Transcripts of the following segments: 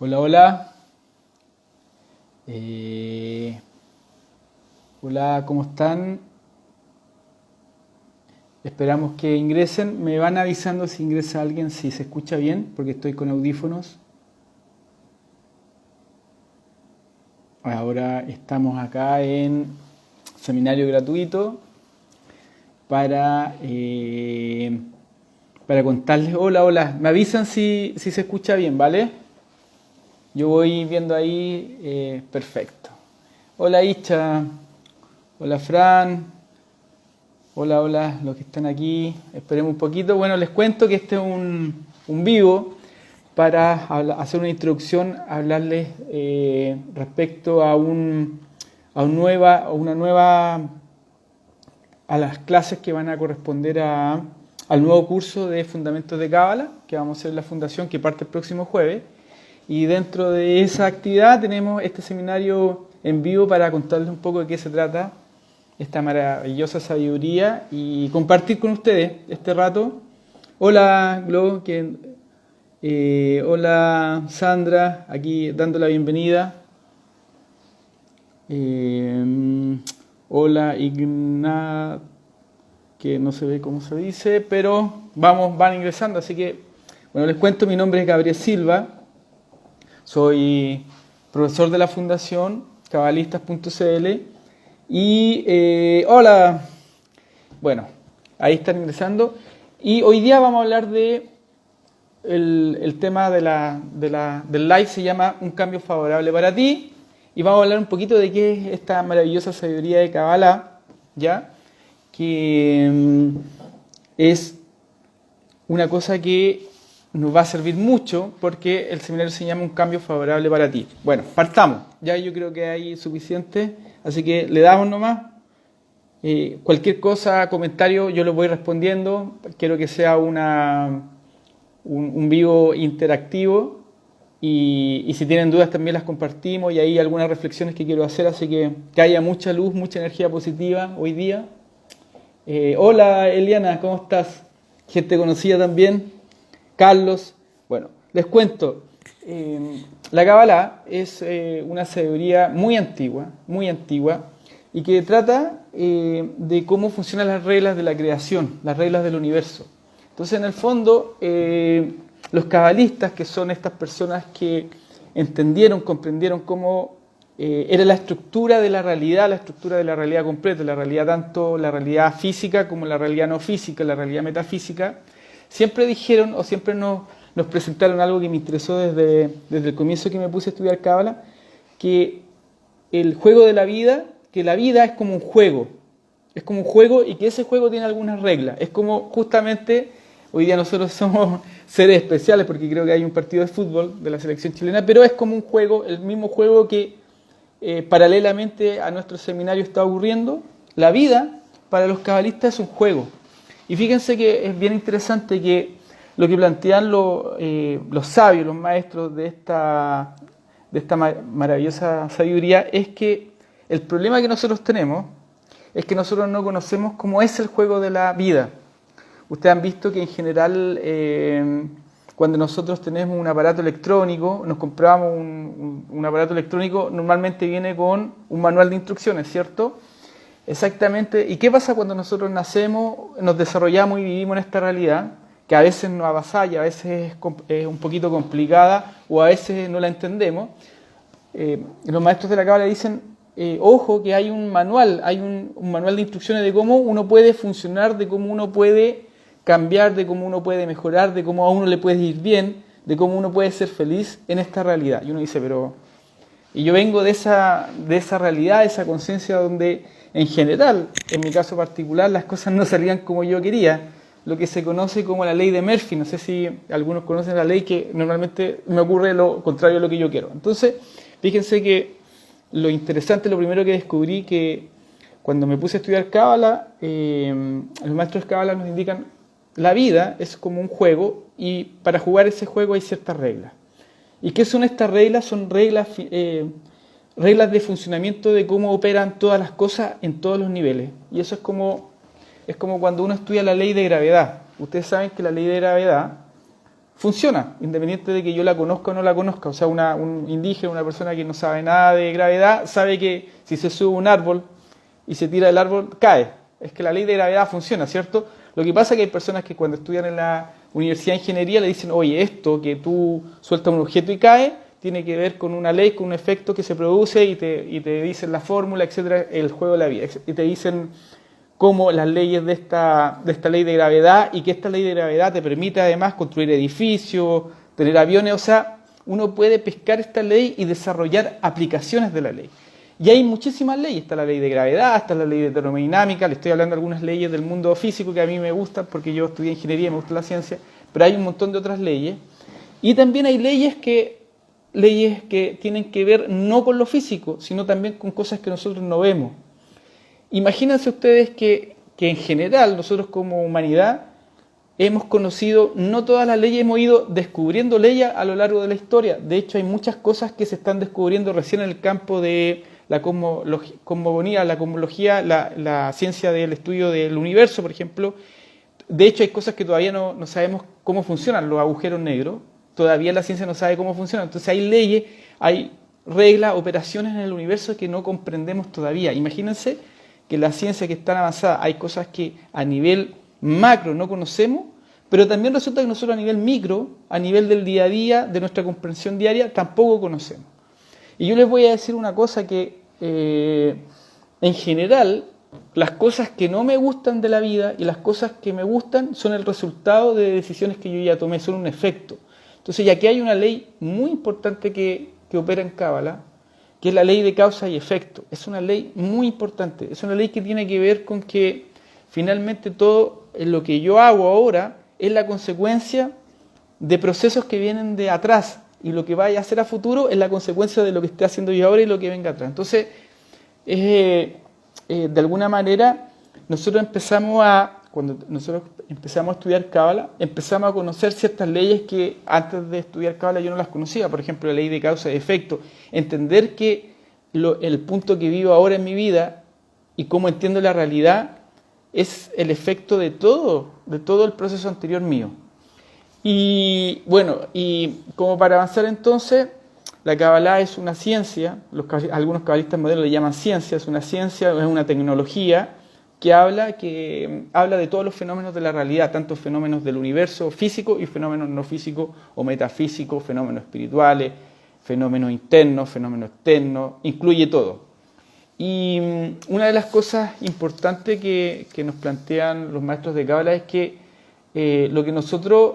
Hola, hola. Eh, Hola, ¿cómo están? Esperamos que ingresen. Me van avisando si ingresa alguien, si se escucha bien, porque estoy con audífonos. Ahora estamos acá en seminario gratuito para, eh, para contarles. Hola, hola. Me avisan si se escucha bien, ¿vale? Yo voy viendo ahí. Perfecto. Hola, Ischa. Hola, Fran. Hola, hola, los que están aquí. Esperemos un poquito. Bueno, les cuento que este es un vivo para hacer una introducción, hablarles respecto a una nueva, a las clases que van a corresponder al nuevo curso de Fundamentos de Cábala, que vamos a hacer en la Fundación, que parte el próximo jueves. Y dentro de esa actividad tenemos este seminario en vivo para contarles un poco de qué se trata esta maravillosa sabiduría y compartir con ustedes este rato. Hola, Glo, hola, Sandra, aquí dando la bienvenida. Hola, Ignat, que no se ve cómo se dice, pero van ingresando, así que, bueno, les cuento, mi nombre es Gabriel Silva, soy profesor de la Fundación Cabalistas.cl y hola, bueno, ahí están ingresando. Y hoy día vamos a hablar de el tema del live, se llama Un cambio favorable para ti. Y vamos a hablar un poquito de qué es esta maravillosa sabiduría de Kabbalah, ¿ya? Que es una cosa que nos va a servir mucho porque el seminario se llama Un cambio favorable para ti. Bueno, partamos. Ya yo creo que hay suficiente, así que le damos nomás. Cualquier cosa, comentario, yo lo voy respondiendo. Quiero que sea un vivo interactivo y si tienen dudas también las compartimos y hay algunas reflexiones que quiero hacer, así que haya mucha luz, mucha energía positiva hoy día. Hola Eliana, ¿cómo estás? Gente conocida también. Carlos. Bueno, les cuento. La Kabbalah es una sabiduría muy antigua, y que trata de cómo funcionan las reglas de la creación, las reglas del universo. Entonces, en el fondo, los cabalistas, que son estas personas que entendieron, comprendieron cómo era la estructura de la realidad completa, la realidad tanto la realidad física como la realidad no física, la realidad metafísica, siempre dijeron o siempre nos presentaron algo que me interesó desde el comienzo que me puse a estudiar Cábala, que el juego de la vida, que la vida es como un juego y que ese juego tiene algunas reglas. Es como justamente, hoy día nosotros somos seres especiales porque creo que hay un partido de fútbol de la selección chilena, pero es como un juego, el mismo juego que paralelamente a nuestro seminario está ocurriendo. La vida para los cabalistas es un juego. Y fíjense que es bien interesante que lo que plantean los sabios, los maestros de esta maravillosa sabiduría, es que el problema que nosotros tenemos es que nosotros no conocemos cómo es el juego de la vida. Ustedes han visto que en general cuando nosotros tenemos un aparato electrónico, nos compramos un aparato electrónico, normalmente viene con un manual de instrucciones, ¿cierto? Exactamente. ¿Y qué pasa cuando nosotros nacemos, nos desarrollamos y vivimos en esta realidad? Que a veces nos avasalla, a veces es un poquito complicada o a veces no la entendemos. Los maestros de la Cábala dicen, ojo, que hay un manual de instrucciones de cómo uno puede funcionar, de cómo uno puede cambiar, de cómo uno puede mejorar, de cómo a uno le puede ir bien, de cómo uno puede ser feliz en esta realidad. Y uno dice, pero... Y yo vengo de esa realidad, de esa conciencia donde, en general, en mi caso particular, las cosas no salían como yo quería. Lo que se conoce como la ley de Murphy. No sé si algunos conocen la ley, que normalmente me ocurre lo contrario a lo que yo quiero. Entonces, fíjense que lo interesante, lo primero que descubrí, que cuando me puse a estudiar Cábala, los maestros de Cábala nos indican la vida es como un juego y para jugar ese juego hay ciertas reglas. ¿Y qué son estas reglas? Son reglas de funcionamiento de cómo operan todas las cosas en todos los niveles. Y eso es como cuando uno estudia la ley de gravedad. Ustedes saben que la ley de gravedad funciona, independiente de que yo la conozca o no la conozca. O sea, un indígena, una persona que no sabe nada de gravedad, sabe que si se sube a un árbol y se tira del árbol, cae. Es que la ley de gravedad funciona, ¿cierto? Lo que pasa es que hay personas que cuando estudian en la Universidad de Ingeniería le dicen, oye, esto que tú sueltas un objeto y cae, tiene que ver con una ley, con un efecto que se produce y te dicen la fórmula, etcétera, el juego de la vida. Y te dicen cómo las leyes de esta ley de gravedad y que esta ley de gravedad te permite además construir edificios, tener aviones. O sea, uno puede pescar esta ley y desarrollar aplicaciones de la ley. Y hay muchísimas leyes, está la ley de gravedad, está la ley de termodinámica, le estoy hablando de algunas leyes del mundo físico que a mí me gustan porque yo estudié ingeniería y me gusta la ciencia, pero hay un montón de otras leyes. Y también hay leyes que tienen que ver no con lo físico, sino también con cosas que nosotros no vemos. Imagínense ustedes que en general nosotros como humanidad hemos conocido, no todas las leyes, hemos ido descubriendo leyes a lo largo de la historia. De hecho, hay muchas cosas que se están descubriendo recién en el campo de la cosmogonía, la cosmología, la ciencia del estudio del universo, por ejemplo. De hecho, hay cosas que todavía no sabemos cómo funcionan, los agujeros negros. Todavía la ciencia no sabe cómo funcionan. Entonces hay leyes, hay reglas, operaciones en el universo que no comprendemos todavía. Imagínense que la ciencia que es tan avanzada, hay cosas que a nivel macro no conocemos, pero también resulta que nosotros a nivel micro, a nivel del día a día, de nuestra comprensión diaria, tampoco conocemos. Y yo les voy a decir una cosa que, en general, las cosas que no me gustan de la vida y las cosas que me gustan son el resultado de decisiones que yo ya tomé, son un efecto. Entonces, y aquí hay una ley muy importante que opera en Cábala, que es la ley de causa y efecto. Es una ley muy importante, es una ley que tiene que ver con que finalmente todo lo que yo hago ahora es la consecuencia de procesos que vienen de atrás, y lo que vaya a hacer a futuro es la consecuencia de lo que esté haciendo yo ahora y lo que venga atrás. Entonces, de alguna manera, cuando nosotros empezamos a estudiar Cábala, empezamos a conocer ciertas leyes que antes de estudiar Cábala yo no las conocía. Por ejemplo, la ley de causa y efecto. Entender que el punto que vivo ahora en mi vida y cómo entiendo la realidad es el efecto de todo el proceso anterior mío. Y bueno, y como para avanzar entonces, la Cábala es una ciencia, algunos cabalistas modernos le llaman ciencia, es una tecnología que habla de todos los fenómenos de la realidad, tanto fenómenos del universo físico y fenómenos no físicos o metafísicos, fenómenos espirituales, fenómenos internos, fenómenos externos, incluye todo. Y una de las cosas importantes que nos plantean los maestros de Cábala es que lo que nosotros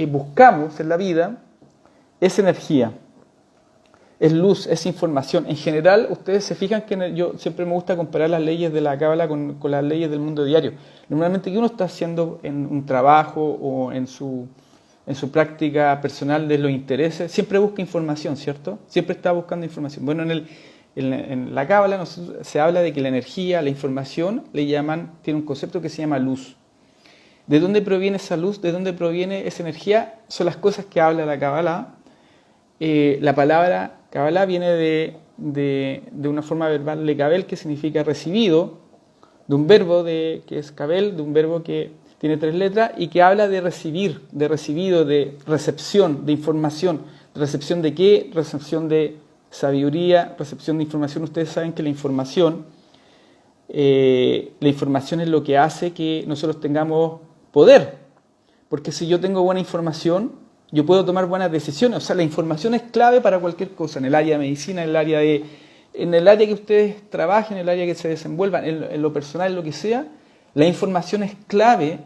buscamos en la vida es energía, es luz, es información. En general, ustedes se fijan que yo siempre me gusta comparar las leyes de la Cábala con las leyes del mundo diario. Normalmente, ¿qué uno está haciendo en un trabajo o en su práctica personal de los intereses? Siempre busca información, ¿cierto? Siempre está buscando información. Bueno, en la Cábala se habla de que la energía, la información, tiene un concepto que se llama luz. ¿De dónde proviene esa luz? ¿De dónde proviene esa energía? Son las cosas que habla la Cábala. La palabra Cábala viene de una forma verbal de Kabel, que significa recibido, de un verbo que es Kabel, de un verbo que tiene 3 letras y que habla de recibir, de recibido, de recepción, de información. ¿Recepción de qué? Recepción de sabiduría, recepción de información. Ustedes saben que la información es lo que hace que nosotros tengamos poder, porque si yo tengo buena información, yo puedo tomar buenas decisiones. O sea, la información es clave para cualquier cosa, en el área de medicina, en el área que ustedes trabajen, en el área que se desenvuelvan, en lo personal, en lo que sea. La información es clave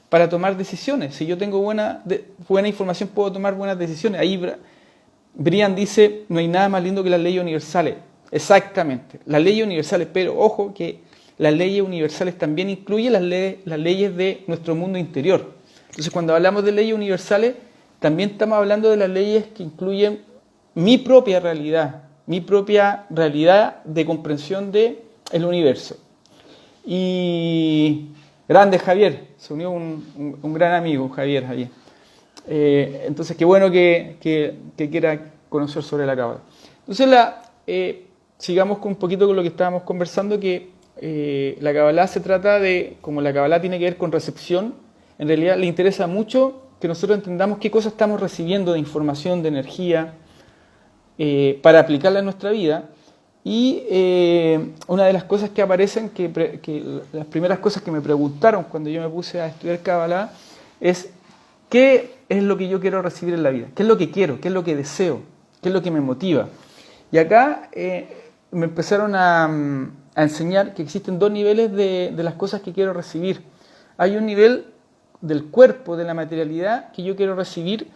para tomar decisiones. Si yo tengo buena información, puedo tomar buenas decisiones. Ahí Brian dice, no hay nada más lindo que las leyes universales. Exactamente, las leyes universales, pero ojo que las leyes universales también incluyen las leyes de nuestro mundo interior. Entonces, cuando hablamos de leyes universales, también estamos hablando de las leyes que incluyen mi propia realidad de comprensión del universo. Y grande Javier, se unió un gran amigo, Javier. Entonces, qué bueno que quiera conocer sobre la Cábala. Entonces, sigamos un poquito con lo que estábamos conversando, que la Cábala se trata de, como la Cábala tiene que ver con recepción, en realidad le interesa mucho que nosotros entendamos qué cosas estamos recibiendo de información, de energía, para aplicarla en nuestra vida. Y una de las cosas que aparecen, que las primeras cosas que me preguntaron cuando yo me puse a estudiar Kabbalah, es ¿qué es lo que yo quiero recibir en la vida? ¿Qué es lo que quiero? ¿Qué es lo que deseo? ¿Qué es lo que me motiva? Y acá me empezaron a enseñar que existen dos niveles de las cosas que quiero recibir. Hay un nivel del cuerpo, de la materialidad, que yo quiero recibir,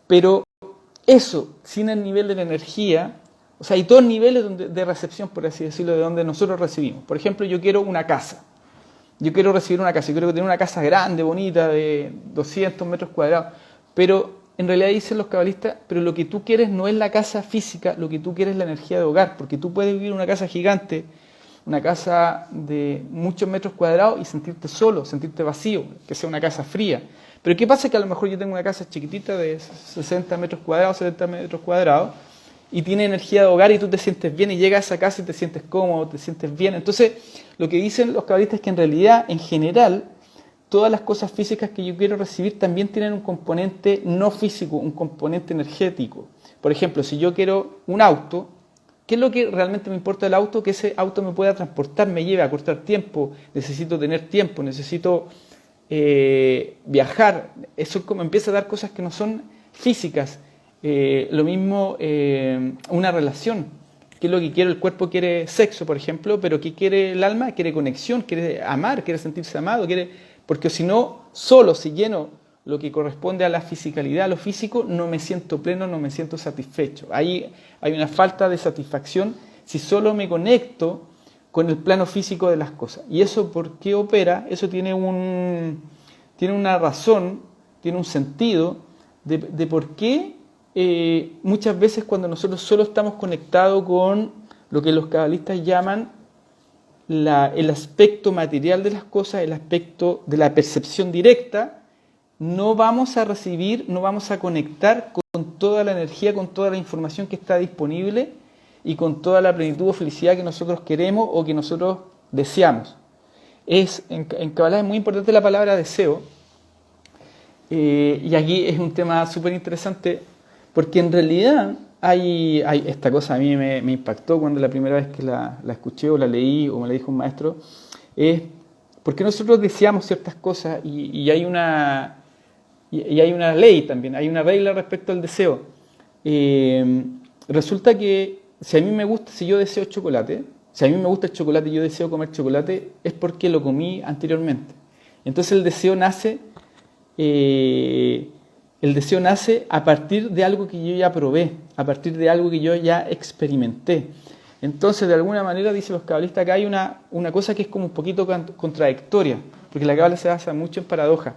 pero eso, sin el nivel de la energía. O sea, hay dos niveles de recepción, por así decirlo, de donde nosotros recibimos. Por ejemplo, yo quiero una casa. Yo quiero recibir una casa. Yo quiero tener una casa grande, bonita, de 200 metros cuadrados. Pero en realidad dicen los cabalistas, pero lo que tú quieres no es la casa física, lo que tú quieres es la energía de hogar. Porque tú puedes vivir en una casa gigante, una casa de muchos metros cuadrados y sentirte solo, sentirte vacío, que sea una casa fría. Pero ¿qué pasa? Que a lo mejor yo tengo una casa chiquitita de 60 metros cuadrados, 70 metros cuadrados, y tiene energía de hogar y tú te sientes bien y llegas a esa casa y te sientes cómodo, te sientes bien. Entonces, lo que dicen los cabalistas es que en realidad, en general, todas las cosas físicas que yo quiero recibir también tienen un componente no físico, un componente energético. Por ejemplo, si yo quiero un auto, ¿qué es lo que realmente me importa del auto? Que ese auto me pueda transportar, me lleve a cortar tiempo, necesito tener tiempo, necesito viajar. Eso como empieza a dar cosas que no son físicas. Lo mismo una relación. ¿Qué es lo que quiero? El cuerpo quiere sexo, por ejemplo, pero ¿qué quiere el alma? Quiere conexión, quiere amar, quiere sentirse amado, porque si no, solo si lleno lo que corresponde a la fisicalidad, a lo físico, no me siento pleno, no me siento satisfecho. Ahí hay una falta de satisfacción si solo me conecto con el plano físico de las cosas. ¿Y eso por qué opera? Eso tiene una razón, tiene un sentido de por qué muchas veces cuando nosotros solo estamos conectados con lo que los cabalistas llaman el aspecto material de las cosas, el aspecto de la percepción directa, no vamos a recibir, no vamos a conectar con toda la energía, con toda la información que está disponible y con toda la plenitud o felicidad que nosotros queremos o que nosotros deseamos. En Kabbalah es muy importante la palabra deseo, y aquí es un tema súper interesante porque en realidad hay esta cosa, a mí me impactó cuando la primera vez que la escuché o la leí o me la dijo un maestro, es porque nosotros deseamos ciertas cosas y hay una ley también, hay una regla respecto al deseo. Resulta que si yo deseo chocolate, si a mí me gusta el chocolate y yo deseo comer chocolate, es porque lo comí anteriormente. Entonces el deseo nace a partir de algo que yo ya probé, a partir de algo que yo ya experimenté. Entonces, de alguna manera, dicen los cabalistas, acá hay una cosa que es como un poquito contradictoria, porque la Kabbalah se basa mucho en paradoja.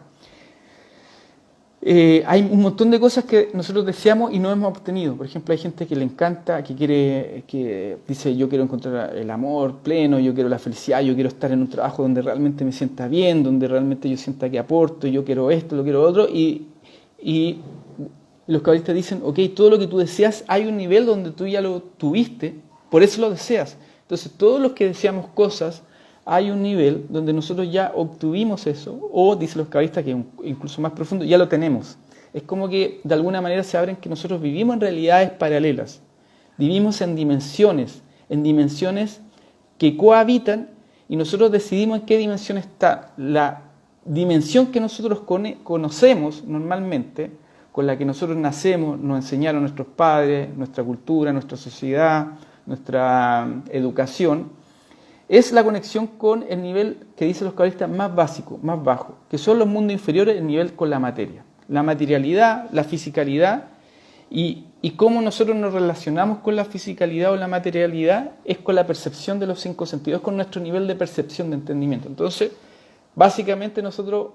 Hay un montón de cosas que nosotros deseamos y no hemos obtenido. Por ejemplo, hay gente que le encanta, que dice, yo quiero encontrar el amor pleno, yo quiero la felicidad, yo quiero estar en un trabajo donde realmente me sienta bien, donde realmente yo sienta que aporto, yo quiero esto, lo quiero otro, y los cabalistas dicen, ok, todo lo que tú deseas, hay un nivel donde tú ya lo tuviste, por eso lo deseas. Entonces, todos los que deseamos cosas, hay un nivel donde nosotros ya obtuvimos eso, o dicen los cabalistas que incluso más profundo, ya lo tenemos. Es como que de alguna manera se abren que nosotros vivimos en realidades paralelas, vivimos en dimensiones que cohabitan y nosotros decidimos en qué dimensión está. La dimensión que nosotros conocemos normalmente, con la que nosotros nacemos, nos enseñaron nuestros padres, nuestra cultura, nuestra sociedad, nuestra educación, es la conexión con el nivel que dicen los cabalistas más básico, más bajo, que son los mundos inferiores, el nivel con la materia. La materialidad, la fisicalidad y cómo nosotros nos relacionamos con la fisicalidad o la materialidad es con la percepción de los 5 sentidos, es con nuestro nivel de percepción, de entendimiento. Entonces, básicamente nosotros,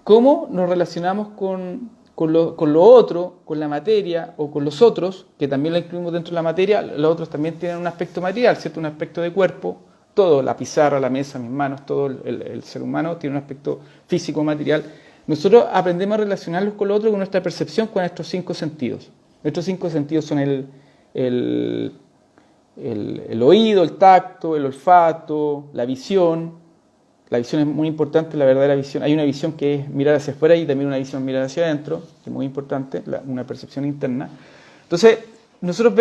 ¿cómo nos relacionamos con lo otro, con la materia o con los otros, que también la incluimos dentro de la materia? Los otros también tienen un aspecto material, ¿cierto? Un aspecto de cuerpo, todo, la pizarra, la mesa, mis manos, todo el ser humano tiene un aspecto físico, material. Nosotros aprendemos a relacionarlos con lo otro con nuestra percepción, con nuestros 5 sentidos. Nuestros 5 sentidos son el oído, el tacto, el olfato, la visión, La visión es muy importante, la verdadera visión. Hay una visión que es mirar hacia afuera y también una visión mirar hacia adentro, que es muy importante, una percepción interna. Entonces, nosotros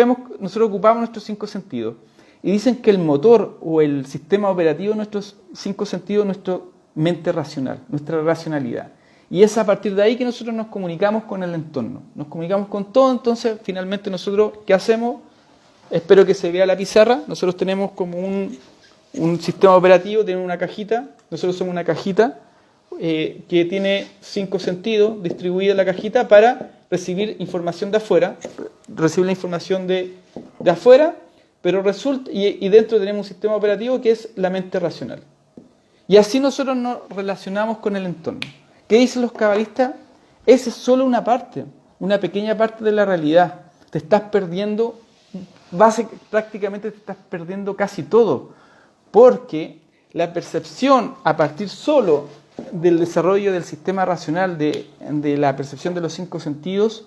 ocupamos nuestros 5 sentidos. Y dicen que el motor o el sistema operativo de nuestros 5 sentidos es nuestra mente racional, nuestra racionalidad. Y es a partir de ahí que nosotros nos comunicamos con el entorno, nos comunicamos con todo. Entonces, finalmente nosotros, ¿qué hacemos? Espero que se vea la pizarra. Nosotros tenemos como un sistema operativo, tenemos una cajita. Nosotros somos una cajita que tiene 5 sentidos distribuida en la cajita para recibir información de afuera, recibir la información de afuera, pero resulta, y dentro tenemos un sistema operativo que es la mente racional. Y así nosotros nos relacionamos con el entorno. ¿Qué dicen los cabalistas? Esa es solo una parte, una pequeña parte de la realidad. Te estás perdiendo, prácticamente te estás perdiendo casi todo, porque la percepción a partir solo del desarrollo del sistema racional, de la percepción de los 5 sentidos,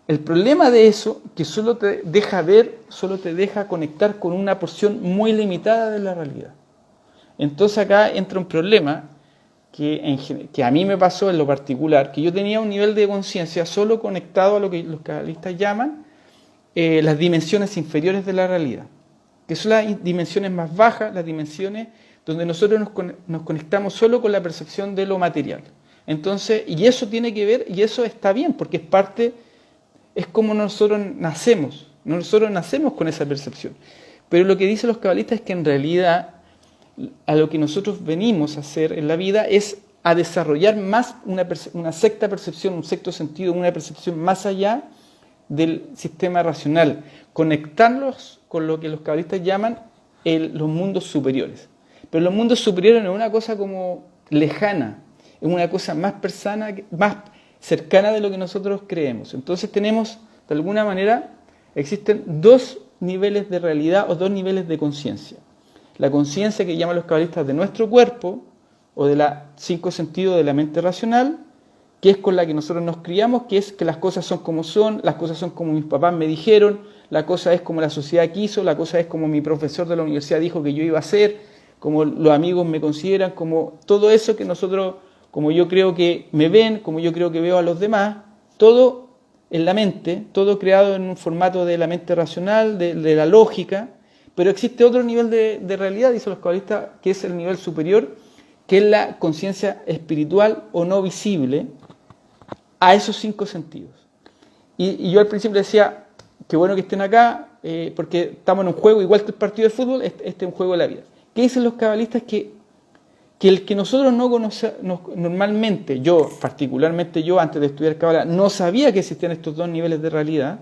el problema de eso, que solo te deja ver, solo te deja conectar con una porción muy limitada de la realidad. Entonces acá entra un problema que a mí me pasó en lo particular, que yo tenía un nivel de conciencia solo conectado a lo que los cabalistas llaman las dimensiones inferiores de la realidad, que son las dimensiones más bajas, las dimensiones donde nosotros nos conectamos solo con la percepción de lo material. Entonces, y eso tiene que ver, y eso está bien, porque es como nosotros nacemos con esa percepción. Pero lo que dicen los cabalistas es que en realidad a lo que nosotros venimos a hacer en la vida es a desarrollar más una sexta percepción, un sexto sentido, una percepción más allá del sistema racional, conectarlos con lo que los cabalistas llaman los mundos superiores. Pero los mundos superiores no es una cosa como lejana, es una cosa más cercana de lo que nosotros creemos. Entonces tenemos, de alguna manera, existen 2 niveles de realidad o 2 niveles de conciencia. La conciencia que llaman los cabalistas de nuestro cuerpo, o de los 5 sentidos de la mente racional, que es con la que nosotros nos criamos, que es que las cosas son como son, las cosas son como mis papás me dijeron, la cosa es como la sociedad quiso, la cosa es como mi profesor de la universidad dijo que yo iba a ser, como los amigos me consideran, como todo eso que nosotros, como yo creo que me ven, como yo creo que veo a los demás, todo en la mente, todo creado en un formato de la mente racional, de la lógica. Pero existe otro nivel de realidad, dicen los cabalistas, que es el nivel superior, que es la conciencia espiritual o no visible a esos 5 sentidos. Y yo al principio decía, qué bueno que estén acá, porque estamos en un juego, igual que el partido de fútbol, este es un juego de la vida. ¿Qué dicen los cabalistas? Que el que nosotros no conocemos, normalmente, particularmente yo, antes de estudiar Kabbalah, no sabía que existían estos 2 niveles de realidad.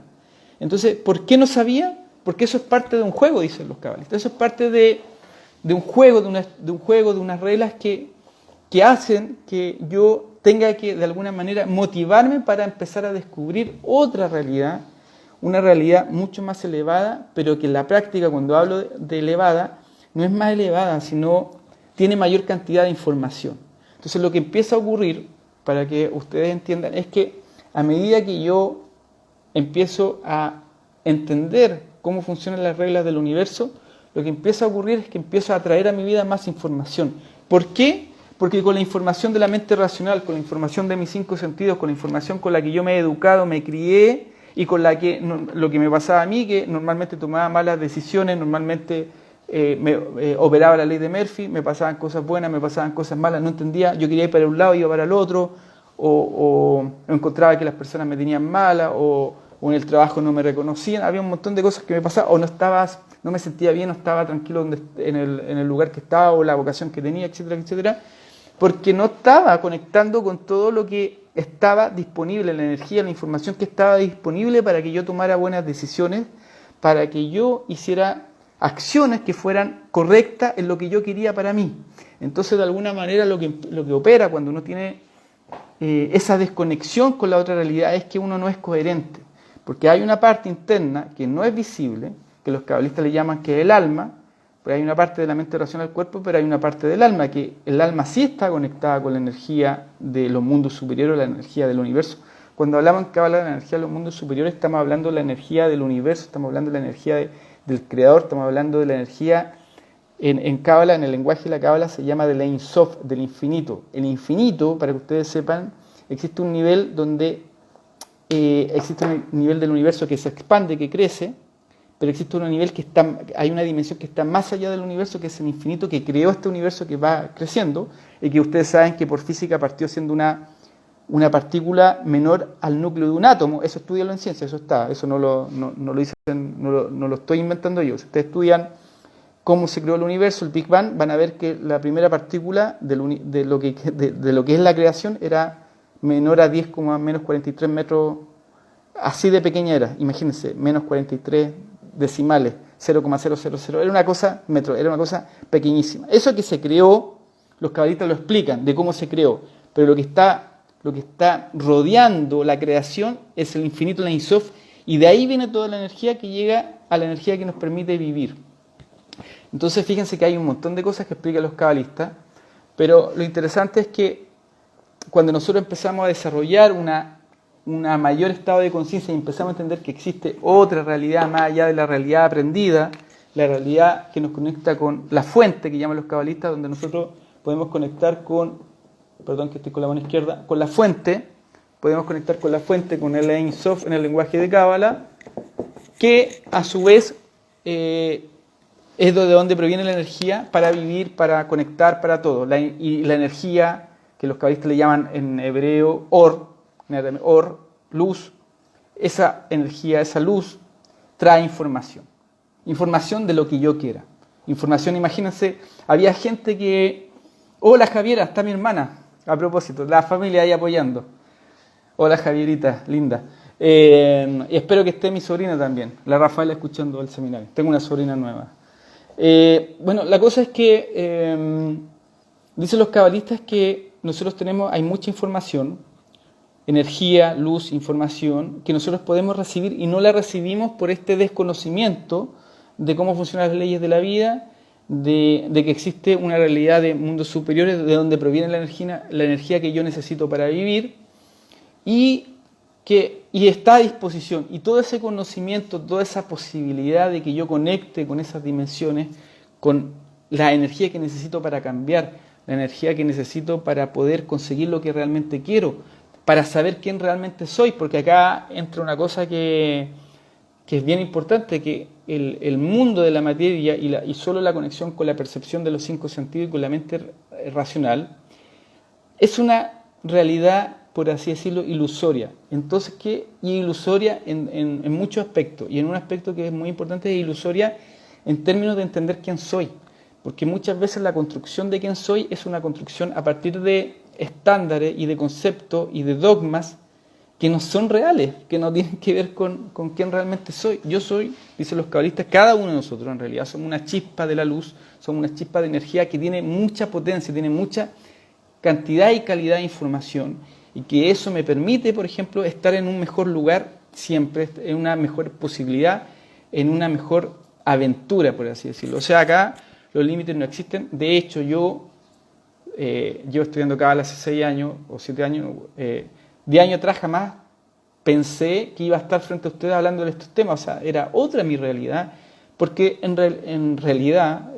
Entonces, ¿por qué no sabía? Porque eso es parte de un juego, dicen los cabalistas. Eso es parte de un juego, de unas reglas que hacen que yo tenga que, de alguna manera, motivarme para empezar a descubrir otra realidad, una realidad mucho más elevada, pero que en la práctica, cuando hablo de elevada, no es más elevada, sino tiene mayor cantidad de información. Entonces, lo que empieza a ocurrir, para que ustedes entiendan, es que a medida que yo empiezo a entender cómo funcionan las reglas del universo, lo que empieza a ocurrir es que empiezo a traer a mi vida más información. ¿Por qué? Porque con la información de la mente racional, con la información de mis 5 sentidos, con la información con la que yo me he educado, me crié, y con la que lo que me pasaba a mí, que normalmente tomaba malas decisiones, normalmente operaba la ley de Murphy, me pasaban cosas buenas, me pasaban cosas malas, no entendía, yo quería ir para un lado, iba para el otro, o encontraba que las personas me tenían mala, o en el trabajo no me reconocían, había un montón de cosas que me pasaban, o no me sentía bien, no estaba tranquilo en el lugar que estaba, o la vocación que tenía, etcétera, etcétera, porque no estaba conectando con todo lo que estaba disponible, la energía, la información que estaba disponible para que yo tomara buenas decisiones, para que yo hiciera acciones que fueran correctas en lo que yo quería para mí. Entonces, de alguna manera, lo que opera cuando uno tiene esa desconexión con la otra realidad es que uno no es coherente, porque hay una parte interna que no es visible, que los cabalistas le llaman que es el alma, pues hay una parte de la mente racional del cuerpo, pero hay una parte del alma, que el alma sí está conectada con la energía de los mundos superiores, la energía del universo. Cuando hablamos en Kabbalah de la energía de los mundos superiores, estamos hablando de la energía del universo, estamos hablando de la energía del creador, estamos hablando de la energía en Cábala, en el lenguaje de la Cábala, se llama del Ein Sof, del infinito. El infinito, para que ustedes sepan, existe un nivel donde existe un nivel del universo que se expande, que crece, pero existe un nivel que está, hay una dimensión que está más allá del universo, que es el infinito, que creó este universo que va creciendo, y que ustedes saben que por física partió siendo una partícula menor al núcleo de un átomo. Eso estudianlo en ciencia, eso está, eso no lo estoy inventando yo. Si ustedes estudian cómo se creó el universo, el Big Bang, van a ver que la primera partícula de lo que es la creación era menor a 10, menos 43 metros, así de pequeña era, imagínense, menos 43 decimales, 0,000, era una cosa pequeñísima. Eso que se creó, los cabalistas lo explican, de cómo se creó, pero lo que está rodeando la creación es el infinito, la Ein Sof, y de ahí viene toda la energía que llega a la energía que nos permite vivir. Entonces fíjense que hay un montón de cosas que explican los cabalistas, pero lo interesante es que cuando nosotros empezamos a desarrollar una mayor estado de conciencia y empezamos a entender que existe otra realidad más allá de la realidad aprendida, la realidad que nos conecta con la fuente que llaman los cabalistas, donde nosotros podemos conectar con, perdón que estoy con la mano izquierda, con la fuente, podemos conectar con la fuente, con el Ein Sof en el lenguaje de Cábala, que a su vez es de donde proviene la energía para vivir, para conectar, para todo. Y la energía, que los cabalistas le llaman en hebreo or, luz, esa energía, esa luz, trae información. Información de lo que yo quiera. Información, imagínense, había gente que... Hola Javiera, está mi hermana, a propósito, la familia ahí apoyando. Hola Javierita, linda. Y espero que esté mi sobrina también, la Rafaela, escuchando el seminario. Tengo una sobrina nueva. Bueno, la cosa es que dicen los cabalistas que nosotros hay mucha información, energía, luz, información, que nosotros podemos recibir y no la recibimos por este desconocimiento de cómo funcionan las leyes de la vida, de que existe una realidad de mundos superiores de donde proviene la energía que yo necesito para vivir y está a disposición. Y todo ese conocimiento, toda esa posibilidad de que yo conecte con esas dimensiones, con la energía que necesito para cambiar, la energía que necesito para poder conseguir lo que realmente quiero, para saber quién realmente soy, porque acá entra una cosa que es bien importante, que el mundo de la materia y solo la conexión con la percepción de los 5 sentidos y con la mente racional es una realidad, por así decirlo, ilusoria. Entonces, ¿qué? Y ilusoria en muchos aspectos, y en un aspecto que es muy importante, es ilusoria en términos de entender quién soy, porque muchas veces la construcción de quién soy es una construcción a partir de estándares y de conceptos y de dogmas que no son reales, que no tienen que ver con quién realmente soy. Yo soy, dicen los cabalistas, cada uno de nosotros en realidad somos una chispa de la luz, somos una chispa de energía que tiene mucha potencia, tiene mucha cantidad y calidad de información, y que eso me permite, por ejemplo, estar en un mejor lugar siempre, en una mejor posibilidad, en una mejor aventura, por así decirlo. O sea, acá los límites no existen. De hecho, yo estudiando Cábala hace 6 años o 7 años, 10 años atrás jamás pensé que iba a estar frente a ustedes hablando de estos temas. O sea, era otra mi realidad, porque en realidad,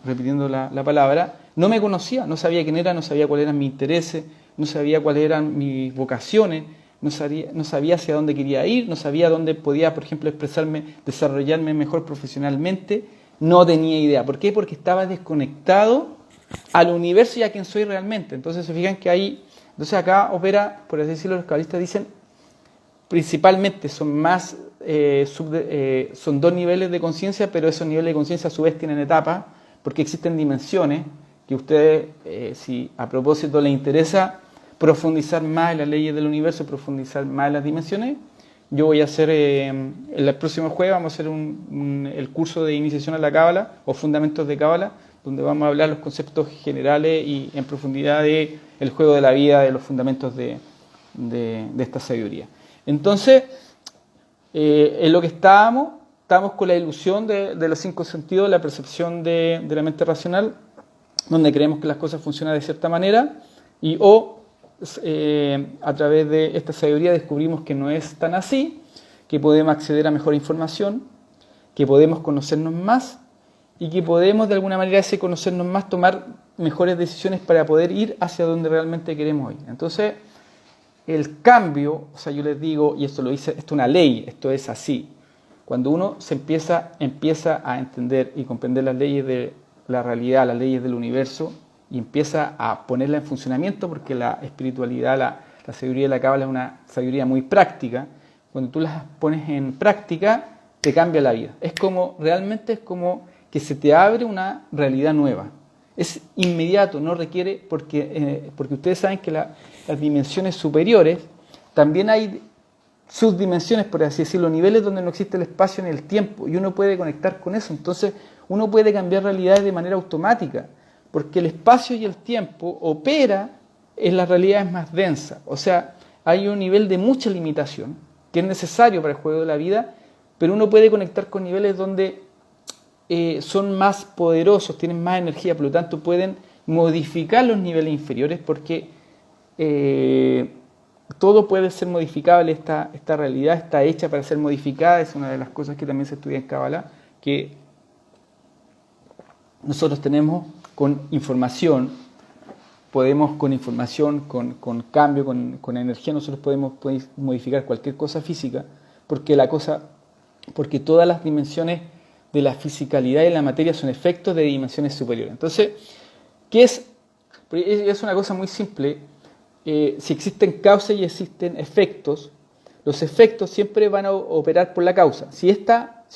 repitiendo la palabra, no me conocía, no sabía quién era, no sabía cuáles eran mis intereses, no sabía cuáles eran mis vocaciones, no sabía hacia dónde quería ir, no sabía dónde podía, por ejemplo, expresarme, desarrollarme mejor profesionalmente. No tenía idea. ¿Por qué? Porque estaba desconectado al universo y a quien soy realmente. Entonces se fijan que ahí, entonces acá opera, por así decirlo, los cabalistas dicen, principalmente son 2 niveles de conciencia, pero esos niveles de conciencia a su vez tienen etapas, porque existen dimensiones que ustedes, si a propósito les interesa profundizar más en las leyes del universo, profundizar más en las dimensiones, yo voy a hacer, el próximo jueves vamos a hacer el curso de iniciación a la Cábala o fundamentos de Cábala, donde vamos a hablar los conceptos generales y en profundidad del juego de la vida, de los fundamentos de esta sabiduría. Entonces, en lo que estábamos con la ilusión de los 5 sentidos, la percepción de la mente racional, donde creemos que las cosas funcionan de cierta manera, a través de esta sabiduría descubrimos que no es tan así, que podemos acceder a mejor información, que podemos conocernos más, y que podemos de alguna manera ese conocernos más, tomar mejores decisiones para poder ir hacia donde realmente queremos ir. Entonces, el cambio, o sea, yo les digo, y esto lo dice, esto es una ley, esto es así. Cuando uno se empieza a entender y comprender las leyes de la realidad, las leyes del universo, y empieza a ponerla en funcionamiento, porque la espiritualidad, la sabiduría de la Cábala es una sabiduría muy práctica. Cuando tú las pones en práctica, te cambia la vida. Realmente es como que se te abre una realidad nueva. Es inmediato, no requiere, porque ustedes saben que las dimensiones superiores, también hay subdimensiones, por así decirlo, niveles donde no existe el espacio ni el tiempo, y uno puede conectar con eso. Entonces, uno puede cambiar realidades de manera automática, porque el espacio y el tiempo opera en las realidades más densas. O sea, hay un nivel de mucha limitación que es necesario para el juego de la vida, pero uno puede conectar con niveles donde son más poderosos, tienen más energía, por lo tanto pueden modificar los niveles inferiores, porque todo puede ser modificable. Esta realidad está hecha para ser modificada. Es una de las cosas que también se estudia en Cábala, que nosotros tenemos con información, con cambio, con energía, nosotros podemos modificar cualquier cosa física, porque todas las dimensiones de la fisicalidad y la materia son efectos de dimensiones superiores. Entonces, ¿qué es? Es una cosa muy simple. Si existen causas y existen efectos, los efectos siempre van a operar por la causa. Si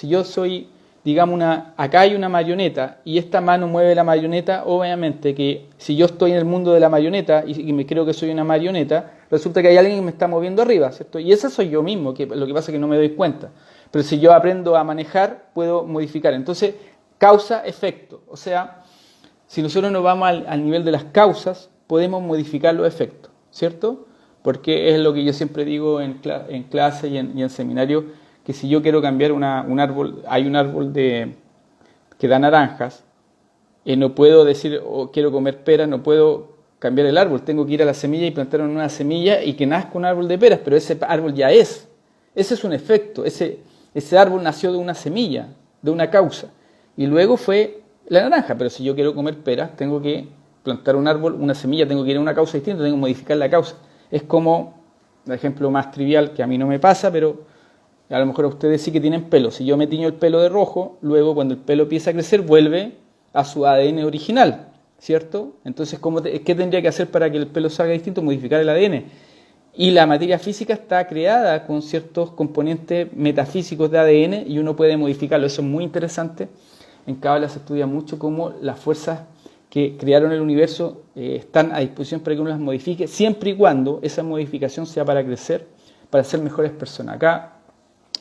yo soy, digamos, acá hay una marioneta y esta mano mueve la marioneta, obviamente que si yo estoy en el mundo de la marioneta y me creo que soy una marioneta, resulta que hay alguien que me está moviendo arriba, ¿cierto? Y ese soy yo mismo, que lo que pasa es que no me doy cuenta. Pero si yo aprendo a manejar, puedo modificar. Entonces, causa-efecto. O sea, si nosotros nos vamos al nivel de las causas, podemos modificar los efectos, ¿cierto? Porque es lo que yo siempre digo en clase y en seminario, que si yo quiero cambiar un árbol, hay un árbol que da naranjas, no puedo decir, quiero comer peras, no puedo cambiar el árbol, tengo que ir a la semilla y plantar una semilla y que nazca un árbol de peras, pero ese árbol ya es. Ese es un efecto, ese árbol nació de una semilla, de una causa, y luego fue la naranja. Pero si yo quiero comer peras, tengo que plantar un árbol, una semilla, tengo que ir a una causa distinta, tengo que modificar la causa. Es como el ejemplo más trivial, que a mí no me pasa, pero a lo mejor a ustedes sí que tienen pelo. Si yo me tiño el pelo de rojo, luego cuando el pelo empieza a crecer, vuelve a su ADN original, ¿cierto? Entonces, ¿qué tendría que hacer para que el pelo salga distinto? Modificar el ADN. Y la materia física está creada con ciertos componentes metafísicos de ADN y uno puede modificarlo. Eso es muy interesante. En Cábala se estudia mucho cómo las fuerzas que crearon el universo están a disposición para que uno las modifique, siempre y cuando esa modificación sea para crecer, para ser mejores personas. Acá,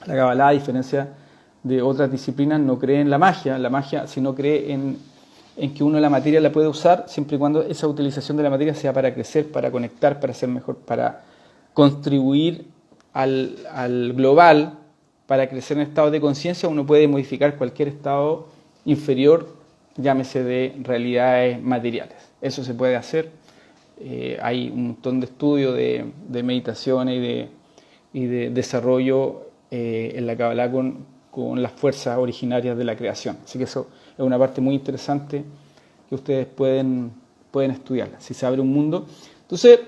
la Cábala, a diferencia de otras disciplinas, no cree en la magia, sino cree en que uno la materia la puede usar siempre y cuando esa utilización de la materia sea para crecer, para conectar, para ser mejor, para contribuir al global, para crecer en estado de conciencia. Uno puede modificar cualquier estado inferior, llámese de realidades materiales. Eso se puede hacer. Hay un montón de estudios de meditaciones y de desarrollo en la Cábala con las fuerzas originarias de la creación. Así que eso es una parte muy interesante que ustedes pueden estudiarla, si se abre un mundo. Entonces,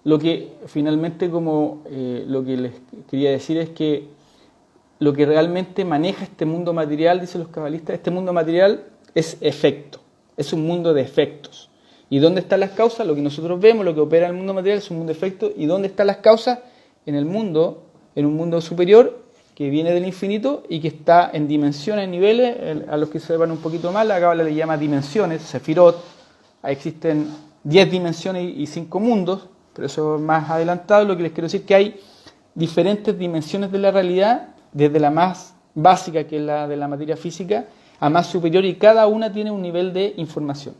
lo que finalmente lo que les quería decir es que lo que realmente maneja este mundo material, dicen los cabalistas, este mundo material es efecto, es un mundo de efectos. ¿Y dónde están las causas? Lo que nosotros vemos, lo que opera en el mundo material es un mundo de efectos. ¿Y dónde están las causas? En un mundo superior que viene del infinito y que está en dimensiones, en niveles. A los que sepan un poquito más, la Cábala le llama dimensiones, sefirot. Ahí existen 10 dimensiones y 5 mundos, pero eso es más adelantado. Lo que les quiero decir es que hay diferentes dimensiones de la realidad, desde la más básica, que es la de la materia física, a más superior, y cada una tiene un nivel de información.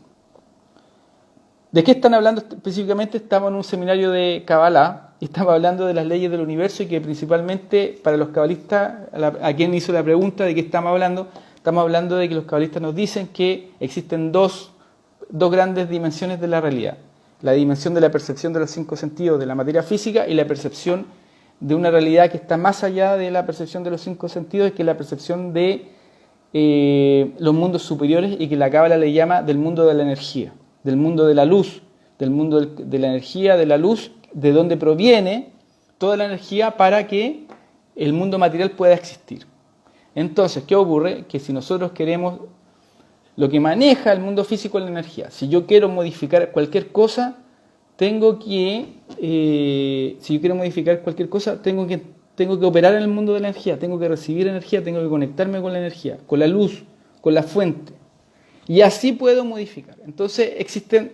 ¿De qué están hablando específicamente? Estamos en un seminario de Cábala y estamos hablando de las leyes del universo, y que principalmente para los cabalistas, a quien hizo la pregunta de qué estamos hablando de que los cabalistas nos dicen que existen dos grandes dimensiones de la realidad. La dimensión de la percepción de los 5 sentidos de la materia física y la percepción de una realidad que está más allá de la percepción de los 5 sentidos, que es la percepción de los mundos superiores y que la Cábala le llama del mundo de la energía, del mundo de la luz, del mundo de la energía, de la luz, de donde proviene toda la energía para que el mundo material pueda existir. Entonces, ¿qué ocurre? Que si nosotros queremos, lo que maneja el mundo físico es la energía. Si yo quiero modificar cualquier cosa, tengo que operar en el mundo de la energía, tengo que recibir energía, tengo que conectarme con la energía, con la luz, con la fuente. Y así puedo modificar. Entonces existen,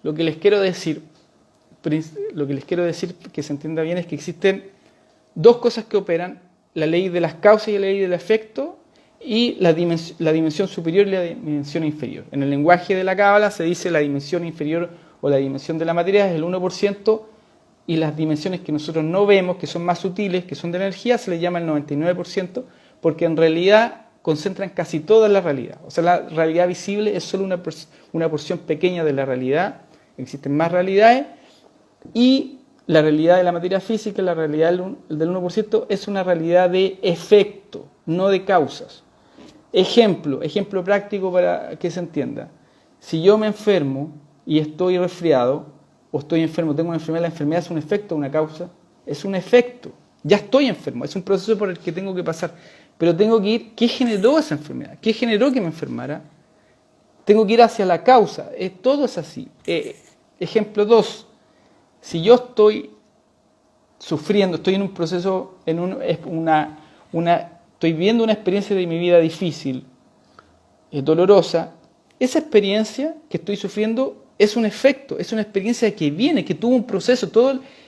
lo que les quiero decir que se entienda bien es que existen dos cosas que operan, la ley de las causas y la ley del efecto, y la dimensión superior y la dimensión inferior. En el lenguaje de la Cábala se dice la dimensión inferior o la dimensión de la materia es el 1%, y las dimensiones que nosotros no vemos, que son más sutiles, que son de energía, se les llama el 99%, porque en realidad concentran casi toda la realidad. O sea, la realidad visible es solo una porción pequeña de la realidad, existen más realidades, y la realidad de la materia física, la realidad del 1%, es una realidad de efecto, no de causas. Ejemplo práctico para que se entienda. Si yo me enfermo y estoy resfriado, o estoy enfermo, tengo una enfermedad, la enfermedad es un efecto, una causa, es un efecto. Ya estoy enfermo, es un proceso por el que tengo que pasar. Pero tengo que ir, ¿qué generó esa enfermedad? ¿Qué generó que me enfermara? Tengo que ir hacia la causa. Todo es así. Ejemplo 2. Si yo estoy sufriendo, estoy en un proceso, estoy viviendo una experiencia de mi vida difícil, dolorosa, esa experiencia que estoy sufriendo es un efecto, es una experiencia que viene, que tuvo un proceso.